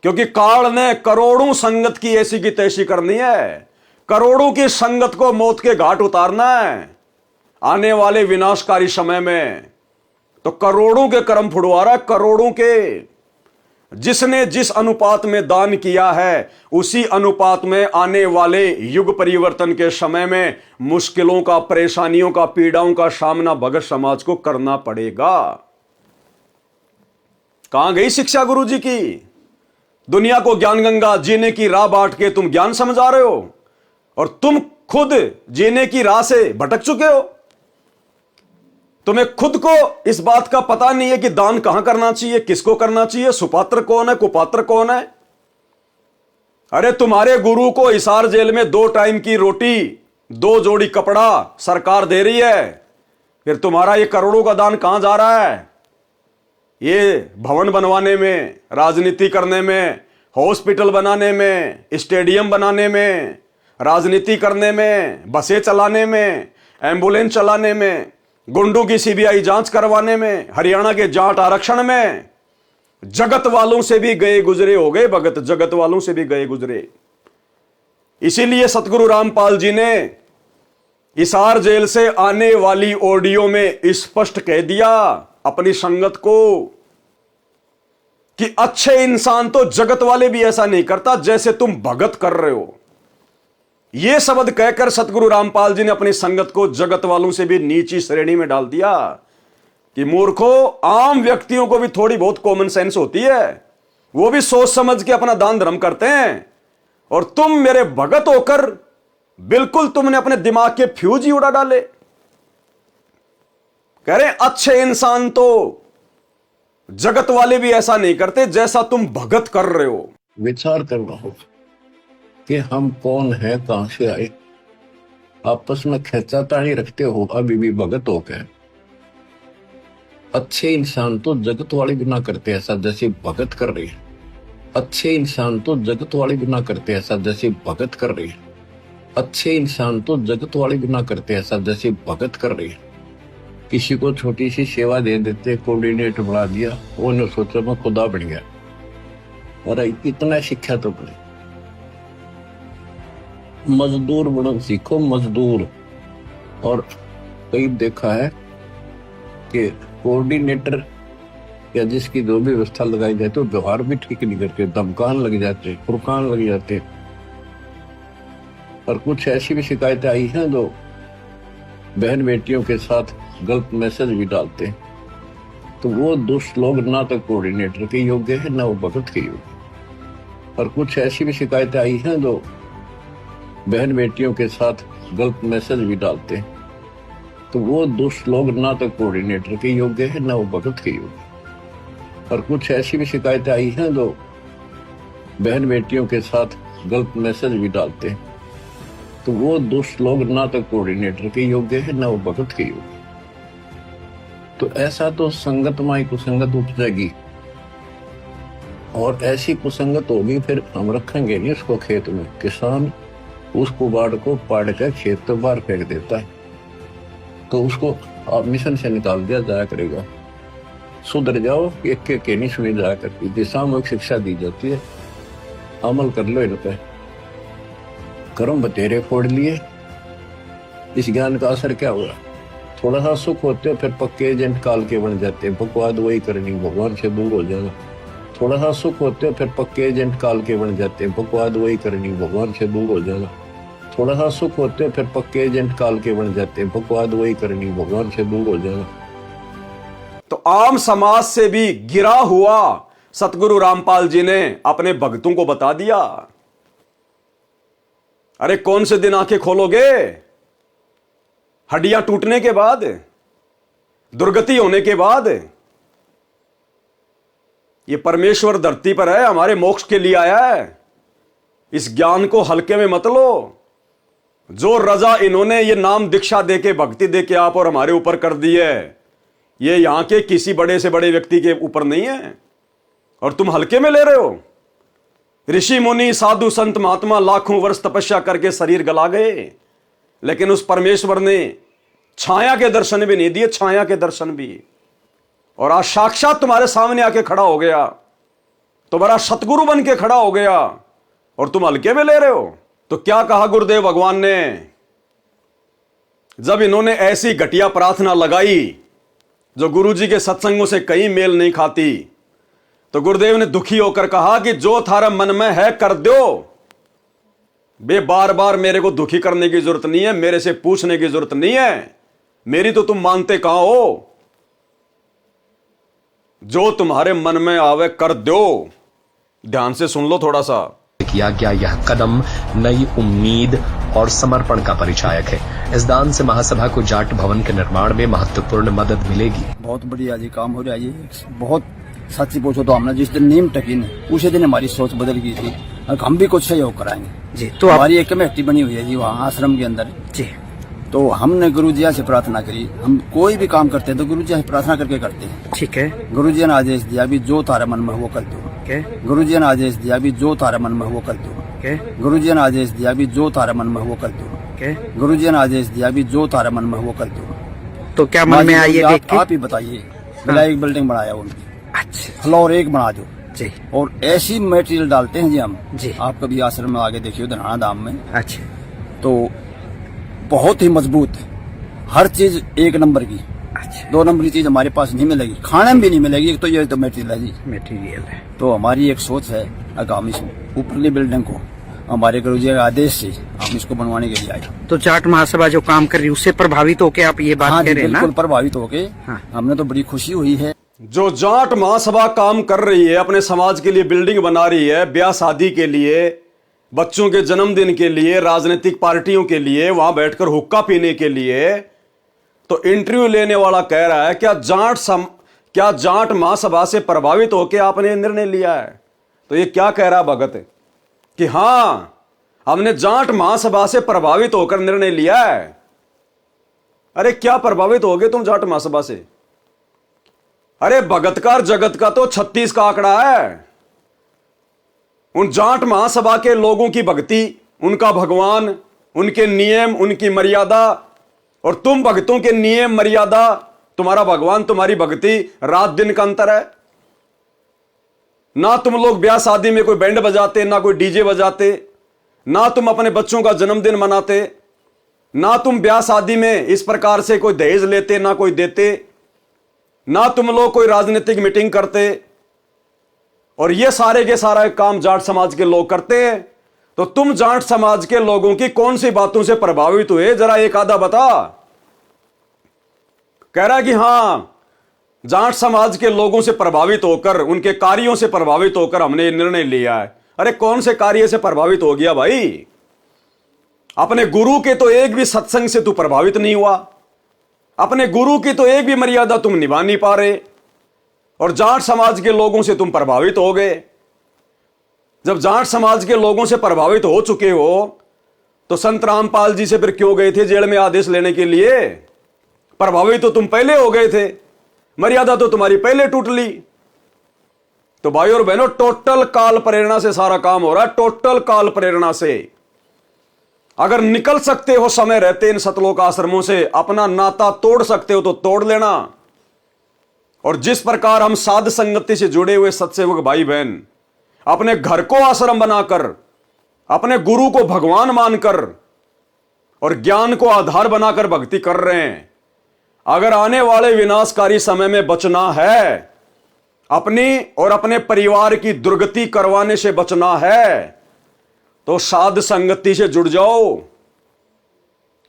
क्योंकि काल ने करोड़ों संगत की ऐसी की तैसी करनी है। करोड़ों की संगत को मौत के घाट उतारना है आने वाले विनाशकारी समय में। तो करोड़ों के कर्म फुड़वा रहा है, करोड़ों के। जिसने जिस अनुपात में दान किया है उसी अनुपात में आने वाले युग परिवर्तन के समय में मुश्किलों का, परेशानियों का, पीड़ाओं का सामना भगत समाज को करना पड़ेगा। कहां गई शिक्षा गुरु जी की? दुनिया को ज्ञान गंगा जीने की राह बांट के तुम ज्ञान समझा रहे हो, और तुम खुद जीने की राह से भटक चुके हो। तुम्हें खुद को इस बात का पता नहीं है कि दान कहां करना चाहिए, किसको करना चाहिए, सुपात्र कौन है, कुपात्र कौन है। अरे तुम्हारे गुरु को हिसार जेल में 2 टाइम की रोटी, 2 जोड़ी कपड़ा सरकार दे रही है, फिर तुम्हारा ये करोड़ों का दान कहां जा रहा है? ये भवन बनवाने में, राजनीति करने में, हॉस्पिटल बनाने में, स्टेडियम बनाने में, राजनीति करने में, बसें चलाने में, एम्बुलेंस चलाने में, गुंडों की सीबीआई जांच करवाने में, हरियाणा के जाट आरक्षण में जगत वालों से भी गए गुजरे हो गए भगत, जगत वालों से भी गए गुजरे। इसीलिए सतगुरु रामपाल जी ने हिसार जेल से आने वाली ऑडियो में स्पष्ट कह दिया अपनी संगत को कि अच्छे इंसान तो जगत वाले भी ऐसा नहीं करता जैसे तुम भगत कर रहे हो। यह शब्द कहकर सतगुरु रामपाल जी ने अपनी संगत को जगत वालों से भी नीची श्रेणी में डाल दिया कि मूर्खो, आम व्यक्तियों को भी थोड़ी बहुत कॉमन सेंस होती है, वो भी सोच समझ के अपना दान धर्म करते हैं, और तुम मेरे भगत होकर बिल्कुल तुमने अपने दिमाग के फ्यूज ही उड़ा डाले। कह रहे अच्छे इंसान तो जगत वाले भी ऐसा नहीं करते जैसा तुम भगत कर रहे हो। विचार करना होगा कि हम कौन है, कहां से आए। आपस में खींचातानी रखते हो अभी भी भगत हो गए। अच्छे इंसान तो जगत वाले भी ना करते ऐसा जैसे भगत कर रहे हैं। अच्छे इंसान तो जगत वाले भी ना करते ऐसा जैसे भगत कर रहे हैं। अच्छे इंसान तो जगत वाले भी ना करते ऐसा जैसे भगत कर रहे हैं। किसी को छोटी सी सेवा दे देते, कोऑर्डिनेटर बना दिया, वो ने सोचा मैं खुदा बन गया। अरे इतना शिक्षा तो बने, मजदूर बनो सीखो, मजदूर। और कई देखा है कि कोऑर्डिनेटर या जिसकी जो भी व्यवस्था लगाई जाती है व्यवहार भी ठीक नहीं करते, धमकान लग जाते, फुरकान लग जाते। और कुछ ऐसी भी शिकायतें आई हैं जो बहन बेटियों के साथ गलत मैसेज भी डालते हैं। तो वो दुष्ट लोग ना तो कोऑर्डिनेटर के योग्य है, ना वो भगत के योग्य। और कुछ ऐसी भी शिकायतें आई हैं जो बहन बेटियों के साथ गलत मैसेज भी डालते हैं। तो वो दुष्ट लोग ना तो कोऑर्डिनेटर के योग्य है, ना वो भगत के योग्य। और कुछ ऐसी भी शिकायतें आई हैं जो बहन बेटियों के साथ गलत मैसेज भी डालते हैं। तो वो दुष्ट लोग ना तो कोऑर्डिनेटर के योग्य है, ना वो भगत के योग्य। तो ऐसा तो संगत माई कुसंगत उपजेगी, और ऐसी कुसंगत होगी फिर हम रखेंगे नहीं उसको खेत में। किसान उस कुबाड़ को पाड़ कर खेत तो बाहर फेंक देता है, तो उसको आप मिशन से निकाल दिया जाया करेगा। सुधर जाओ, एक के नहीं सुनी जाया करती थी। सामूहिक शिक्षा दी जाती है, अमल कर लो इन पे। कर्म बतेरे फोड़ लिए, इस ज्ञान का असर क्या हुआ? थोड़ा सा सुख होते हो फिर पक्के एजेंट काल के बन जाते हैं। बकवाद वही करनी, भगवान से दूर हो जाना। थोड़ा सा सुख होते हो फिर पक्के एजेंट काल के बन जाते हैं। बकवाद वही करनी, भगवान से दूर हो जाना। थोड़ा सा सुख होते हो फिर पक्के एजेंट काल के बन जाते हैं। बकवाद वही करनी, भगवान से दूर हो जाना। तो आम समाज से भी गिरा हुआ सतगुरु रामपाल जी ने अपने भक्तों को बता दिया। अरे कौन से दिन आंखें खोलोगे? हड्डियां टूटने के बाद, दुर्गति होने के बाद। ये परमेश्वर धरती पर है, हमारे मोक्ष के लिए आया है। इस ज्ञान को हल्के में मत लो। जो रजा इन्होंने ये नाम दीक्षा देके, भक्ति देके आप और हमारे ऊपर कर दी है, ये यहां के किसी बड़े से बड़े व्यक्ति के ऊपर नहीं है, और तुम हल्के में ले रहे हो। ऋषि मुनि साधु संत महात्मा लाखों वर्ष तपस्या करके शरीर गला गए, लेकिन उस परमेश्वर ने छाया के दर्शन भी नहीं दिए, छाया के दर्शन भी। और आज साक्षात तुम्हारे सामने आके खड़ा हो गया, तुम्हारा सतगुरु बन के खड़ा हो गया, और तुम हल्के में ले रहे हो। तो क्या कहा गुरुदेव भगवान ने? जब इन्होंने ऐसी घटिया प्रार्थना लगाई जो गुरुजी के सत्संगों से कहीं मेल नहीं खाती, तो गुरुदेव ने दुखी होकर कहा कि जो थारा मन में है कर दो। बे बार बार मेरे को दुखी करने की जरूरत नहीं है, मेरे से पूछने की जरूरत नहीं है, मेरी तो तुम मानते कहां हो। जो तुम्हारे मन में आवे कर दो। ध्यान से सुन लो थोड़ा सा। किया गया यह कदम नई उम्मीद और समर्पण का परिचायक है। इस दान से महासभा को जाट भवन के निर्माण में महत्वपूर्ण मदद मिलेगी। बहुत बढ़िया जी काम हो रहा है। ये बहुत सच्ची पूछो तो हमने जिस दिन नीम टकी ने उसी दिन हमारी सोच बदल गई थी, और हम भी कुछ सहयोग कराएंगे जी। तो हमारी एक कमेटी बनी हुई है जी वहाँ आश्रम के अंदर जी। तो हमने गुरुजी से प्रार्थना करी, हम कोई भी काम करते हैं तो गुरुजी से प्रार्थना करके करते हैं। ठीक है। गुरुजी ने आदेश दिया भी जो तारे मन में वो कर दो। गुरुजी ने आदेश दिया भी जो तारे मन में वो कर दो। गुरुजी ने आदेश दिया भी जो तारे मन में वो कर दो। गुरुजी ने आदेश दिया भी जो तारे मन में वो कर दो। तो क्या मन में आई है देख के? आप ही बताइए। बिला एक बिल्डिंग बनाया उनकी, अच्छा फ्लोर एक बना दो जी और ऐसी मटेरियल डालते हैं जी हम जी। आप कभी आश्रम में आगे देखिए धनाना धाम में, अच्छा तो बहुत ही मजबूत है, हर चीज एक नंबर की। अच्छा 2 नंबर की चीज हमारे पास नहीं मिलेगी, खाने में भी नहीं मिलेगी। एक तो ये तो मटेरियल है जी। मटेरियल है। तो हमारी एक सोच है आगामी ऊपरली बिल्डिंग को हमारे गुरुजी के आदेश से हम इसको बनवाने के लिए आए। तो जाट महासभा जो काम कर रही है उससे प्रभावित होके आप ये बात हाँ कह जी, रहे हैं ना? बिल्कुल प्रभावित होके हाँ। हमने तो बड़ी खुशी हुई है। जो जाट महासभा काम कर रही है, अपने समाज के लिए बिल्डिंग बना रही है, ब्याह शादी के लिए, बच्चों के जन्मदिन के लिए, राजनीतिक पार्टियों के लिए, वहां बैठकर हुक्का पीने के लिए, तो इंटरव्यू लेने वाला कह रहा है क्या जाट महासभा से प्रभावित होकर आपने निर्णय लिया है? तो ये क्या कह रहा है भगत कि हां हमने जाट महासभा से प्रभावित होकर निर्णय लिया है। अरे क्या प्रभावित होगे तुम जाट महासभा से? अरे भगतकार जगत का तो 36 का आंकड़ा है। उन जाट महासभा के लोगों की भक्ति, उनका भगवान, उनके नियम, उनकी मर्यादा, और तुम भक्तों के नियम मर्यादा, तुम्हारा भगवान, तुम्हारी भक्ति, रात दिन का अंतर है। ना तुम लोग ब्याह शादी में कोई बैंड बजाते, ना कोई डीजे बजाते, ना तुम अपने बच्चों का जन्मदिन मनाते, ना तुम ब्याह शादी में इस प्रकार से कोई दहेज लेते, ना कोई देते, ना तुम लोग कोई राजनीतिक मीटिंग करते, और ये सारे के सारा काम जाट समाज के लोग करते हैं। तो तुम जाट समाज के लोगों की कौन सी बातों से प्रभावित हुए, जरा एक आधा बता। कह रहा है कि हां जाट समाज के लोगों से प्रभावित होकर, उनके कार्यों से प्रभावित होकर हमने ये निर्णय लिया है। अरे कौन से कार्य से प्रभावित हो गया भाई? अपने गुरु के तो एक भी सत्संग से तू प्रभावित नहीं हुआ, अपने गुरु की तो एक भी मर्यादा तुम निभा नहीं पा रहे, और जाट समाज के लोगों से तुम प्रभावित हो गए। जब जाट समाज के लोगों से प्रभावित हो चुके हो तो संत रामपाल जी से फिर क्यों गए थे जेल में आदेश लेने के लिए? प्रभावित तो तुम पहले हो गए थे, मर्यादा तो तुम्हारी पहले टूट ली। तो भाई और बहनों, टोटल काल प्रेरणा से सारा काम हो रहा है, टोटल काल प्रेरणा से। अगर निकल सकते हो समय रहते इन सतलोक आश्रमों से, अपना नाता तोड़ सकते हो तो तोड़ लेना। और जिस प्रकार हम साध संगति से जुड़े हुए सत्सेवक भाई बहन अपने घर को आश्रम बनाकर, अपने गुरु को भगवान मानकर और ज्ञान को आधार बनाकर भक्ति कर रहे हैं, अगर आने वाले विनाशकारी समय में बचना है, अपनी और अपने परिवार की दुर्गति करवाने से बचना है, तो साध संगति से जुड़ जाओ,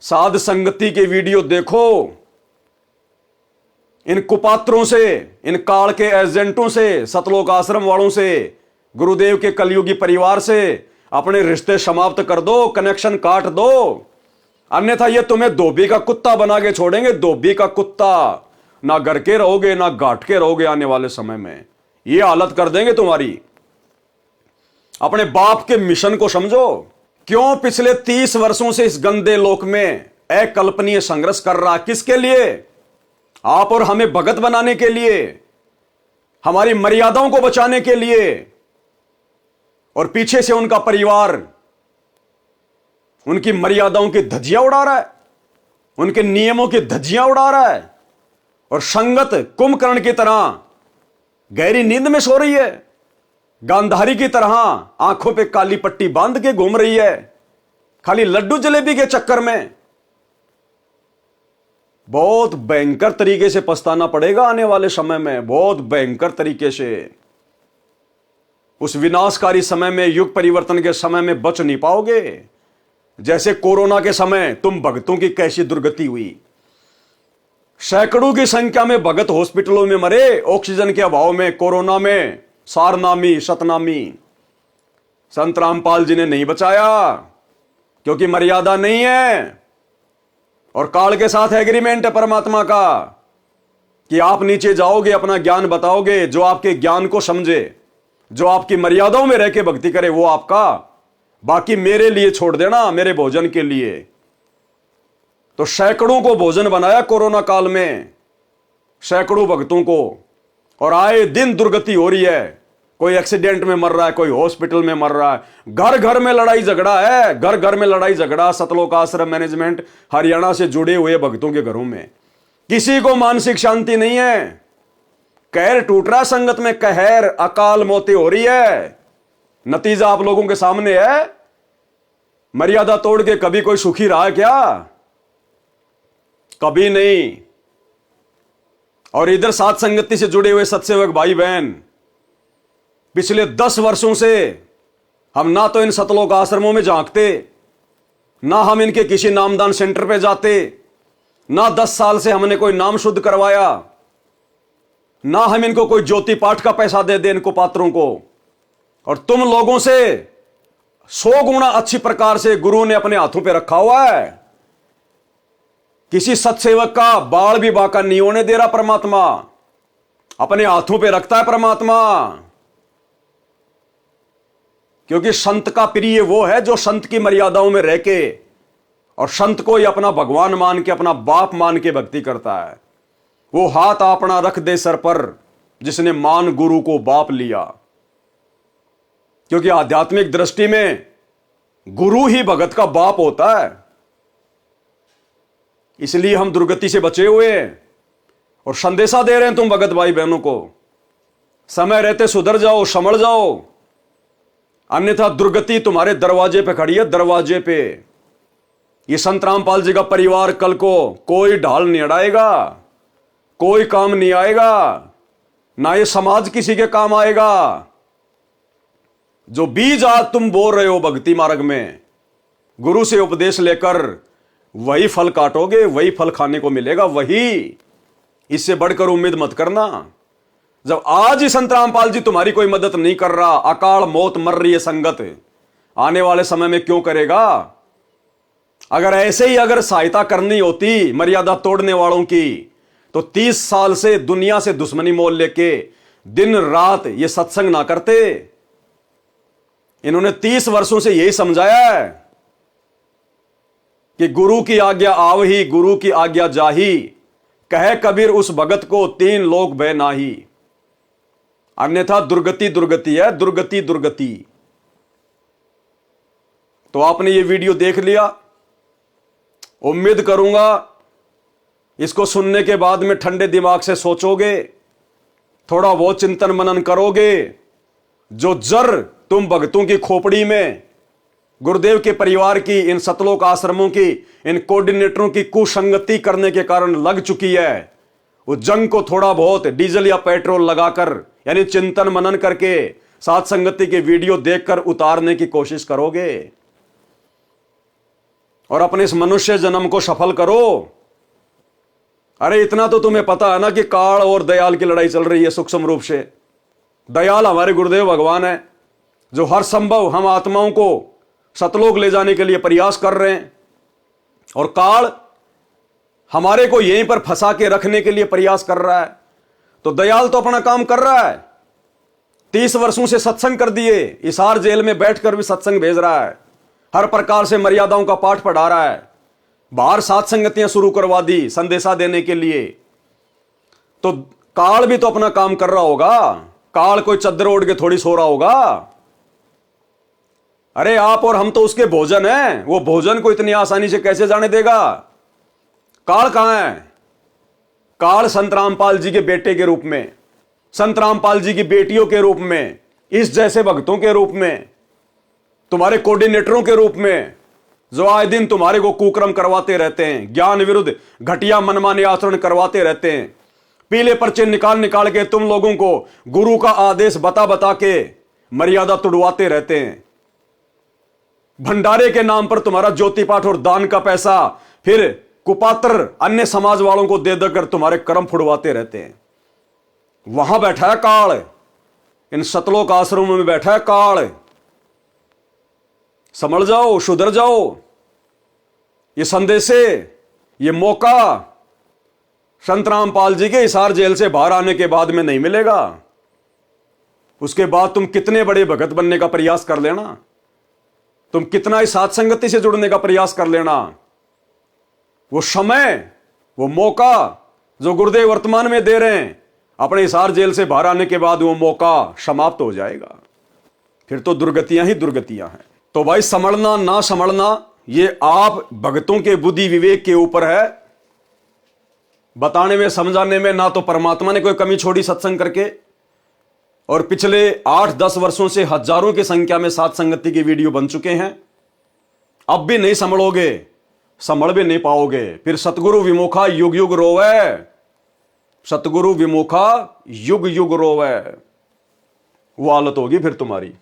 साध संगति के वीडियो देखो, इन कुपात्रों से, इन काल के एजेंटों से, सतलोक आश्रम वालों से, गुरुदेव के कलयुगी परिवार से अपने रिश्ते समाप्त कर दो, कनेक्शन काट दो। अन्यथा ये तुम्हें धोबी का कुत्ता बना के छोड़ेंगे, धोबी का कुत्ता। ना घर के रहोगे, ना घाट के रहोगे, आने वाले समय में ये हालत कर देंगे तुम्हारी। अपने बाप के मिशन को समझो। क्यों पिछले 30 वर्षों से इस गंदे लोक में अकल्पनीय संघर्ष कर रहा? किसके लिए? आप और हमें भगत बनाने के लिए, हमारी मर्यादाओं को बचाने के लिए, और पीछे से उनका परिवार उनकी मर्यादाओं की धज्जियां उड़ा रहा है, उनके नियमों की धज्जियां उड़ा रहा है, और संगत कुंभकर्ण की तरह गहरी नींद में सो रही है, गांधारी की तरह आंखों पे काली पट्टी बांध के घूम रही है, खाली लड्डू जलेबी के चक्कर में। बहुत भयंकर तरीके से पछताना पड़ेगा आने वाले समय में, बहुत भयंकर तरीके से। उस विनाशकारी समय में, युग परिवर्तन के समय में बच नहीं पाओगे। जैसे कोरोना के समय तुम भगतों की कैसी दुर्गति हुई, सैकड़ों की संख्या में भगत हॉस्पिटलों में मरे ऑक्सीजन के अभाव में, कोरोना में, सारनामी शतनामी। संत रामपाल जी ने नहीं बचाया क्योंकि मर्यादा नहीं है, और काल के साथ एग्रीमेंट है परमात्मा का कि आप नीचे जाओगे, अपना ज्ञान बताओगे, जो आपके ज्ञान को समझे, जो आपकी मर्यादाओं में रह के भक्ति करे वो आपका, बाकी मेरे लिए छोड़ देना, मेरे भोजन के लिए। तो सैकड़ों को भोजन बनाया कोरोना काल में, सैकड़ों भक्तों को, और आए दिन दुर्गति हो रही है। कोई एक्सीडेंट में मर रहा है, कोई हॉस्पिटल में मर रहा है, घर घर में लड़ाई झगड़ा है, घर घर में लड़ाई झगड़ा। सतलोक आश्रम मैनेजमेंट हरियाणा से जुड़े हुए भक्तों के घरों में किसी को मानसिक शांति नहीं है। कहर टूट रहा संगत में, कहर अकाल मौतें हो रही है। नतीजा आप लोगों के सामने है। मर्यादा तोड़ के कभी कोई सुखी रहा है क्या? कभी नहीं। और इधर साथ संगति से जुड़े हुए सत्सेवक भाई बहन, पिछले 10 वर्षों से हम ना तो इन सतलोक आश्रमों में झांकते, ना हम इनके किसी नामदान सेंटर पे जाते, ना 10 साल से हमने कोई नाम शुद्ध करवाया, ना हम इनको कोई ज्योति पाठ का पैसा दे दे इनको पात्रों को। और तुम लोगों से 100 गुना अच्छी प्रकार से गुरु ने अपने हाथों पे रखा हुआ है। किसी सत्सेवक का बाल भी बाका नहीं होने दे रहा परमात्मा, अपने हाथों पे रखता है परमात्मा। क्योंकि संत का प्रिय वो है जो संत की मर्यादाओं में रह के और संत को ही अपना भगवान मान के, अपना बाप मान के भक्ति करता है। वो हाथ अपना रख दे सर पर जिसने मान गुरु को बाप लिया। क्योंकि आध्यात्मिक दृष्टि में गुरु ही भगत का बाप होता है। इसलिए हम दुर्गति से बचे हुए हैं और संदेशा दे रहे हैं तुम भगत भाई बहनों को, समय रहते सुधर जाओ, संभल जाओ, अन्यथा दुर्गति तुम्हारे दरवाजे पे खड़ी है, दरवाजे पे। ये संत रामपाल जी का परिवार कल को कोई ढाल नहीं अड़ाएगा, कोई काम नहीं आएगा, ना ये समाज किसी के काम आएगा। जो बीज आज तुम बोल रहे हो भक्ति मार्ग में, गुरु से उपदेश लेकर वही फल काटोगे, वही फल खाने को मिलेगा, वही। इससे बढ़कर उम्मीद मत करना। जब आज ही संत रामपाल जी तुम्हारी कोई मदद नहीं कर रहा, अकाल मौत मर रही है संगत, आने वाले समय में क्यों करेगा? अगर ऐसे ही अगर सहायता करनी होती मर्यादा तोड़ने वालों की, तो 30 साल से दुनिया से दुश्मनी मोल लेके दिन रात ये सत्संग ना करते। इन्होंने 30 वर्षों से यही समझाया है कि गुरु की आज्ञा आवही, गुरु की आज्ञा जाही, कहे कबीर उस भगत को 3 लोक भय नाही। अन्यथा दुर्गति दुर्गति है, दुर्गति दुर्गति। तो आपने ये वीडियो देख लिया, उम्मीद करूंगा इसको सुनने के बाद में ठंडे दिमाग से सोचोगे, थोड़ा बहुत चिंतन मनन करोगे। जो जर तुम भक्तों की खोपड़ी में गुरुदेव के परिवार की, इन सतलोक आश्रमों की, इन कोऑर्डिनेटरों की कुसंगति करने के कारण लग चुकी है, उस जंग को थोड़ा बहुत डीजल या पेट्रोल लगाकर, यानी चिंतन मनन करके, साथ संगति के वीडियो देखकर उतारने की कोशिश करोगे और अपने इस मनुष्य जन्म को सफल करो। अरे इतना तो तुम्हें पता है ना कि काल और दयाल की लड़ाई चल रही है सूक्ष्म रूप से। दयाल हमारे गुरुदेव भगवान है, जो हर संभव हम आत्माओं को सतलोक ले जाने के लिए प्रयास कर रहे हैं, और काल हमारे को यहीं पर फंसा के रखने के लिए प्रयास कर रहा है। तो दयाल तो अपना काम कर रहा है, 30 वर्षों से सत्संग कर दिए, हिसार जेल में बैठकर भी सत्संग भेज रहा है, हर प्रकार से मर्यादाओं का पाठ पढ़ा रहा है, बाहर साथ संगतियां शुरू करवा दी संदेशा देने के लिए। तो काल भी तो अपना काम कर रहा होगा, काल कोई चद्दर ओढ़ के थोड़ी सो रहा होगा। अरे आप और हम तो उसके भोजन हैं, वो भोजन को इतनी आसानी से कैसे जाने देगा? काल कहां है? काल संत रामपाल जी के बेटे के रूप में, संत रामपाल जी की बेटियों के रूप में, इस जैसे भक्तों के रूप में, तुम्हारे कोऑर्डिनेटरों के रूप में, जो आए दिन तुम्हारे को कुक्रम करवाते रहते हैं, ज्ञान विरुद्ध घटिया मनमाने आचरण करवाते रहते हैं, पीले पर्चे निकाल निकाल के तुम लोगों को गुरु का आदेश बता बता के मर्यादा तुड़वाते रहते हैं। भंडारे के नाम पर तुम्हारा ज्योति पाठ और दान का पैसा फिर कुपात्र अन्य समाज वालों को दे देकर तुम्हारे कर्म फुड़वाते रहते हैं। वहां बैठा है काल, इन सतलोक आश्रमों में बैठा है काल। संभल जाओ, सुधर जाओ। ये संदेशे, ये मौका संत रामपाल जी के हिसार जेल से बाहर आने के बाद में नहीं मिलेगा। उसके बाद तुम कितने बड़े भगत बनने का प्रयास कर लेना, तुम कितना ही साथ संगति से जुड़ने का प्रयास कर लेना, वो समय, वो मौका जो गुरुदेव वर्तमान में दे रहे हैं, अपने हिसार जेल से बाहर आने के बाद वो मौका समाप्त हो जाएगा, फिर तो दुर्गतियां ही दुर्गतियां हैं। तो भाई संभलना ना संभलना ये आप भक्तों के बुद्धि विवेक के ऊपर है। बताने में समझाने में ना तो परमात्मा ने कोई कमी छोड़ी सत्संग करके, और पिछले 8-10 वर्षों से हजारों की संख्या में साथ संगति के वीडियो बन चुके हैं। अब भी नहीं संभलोगे, संभल भी नहीं पाओगे, फिर सतगुरु विमुखा युग युग रोवे, सतगुरु विमुखा युग युग रोवे, वो हालत होगी फिर तुम्हारी।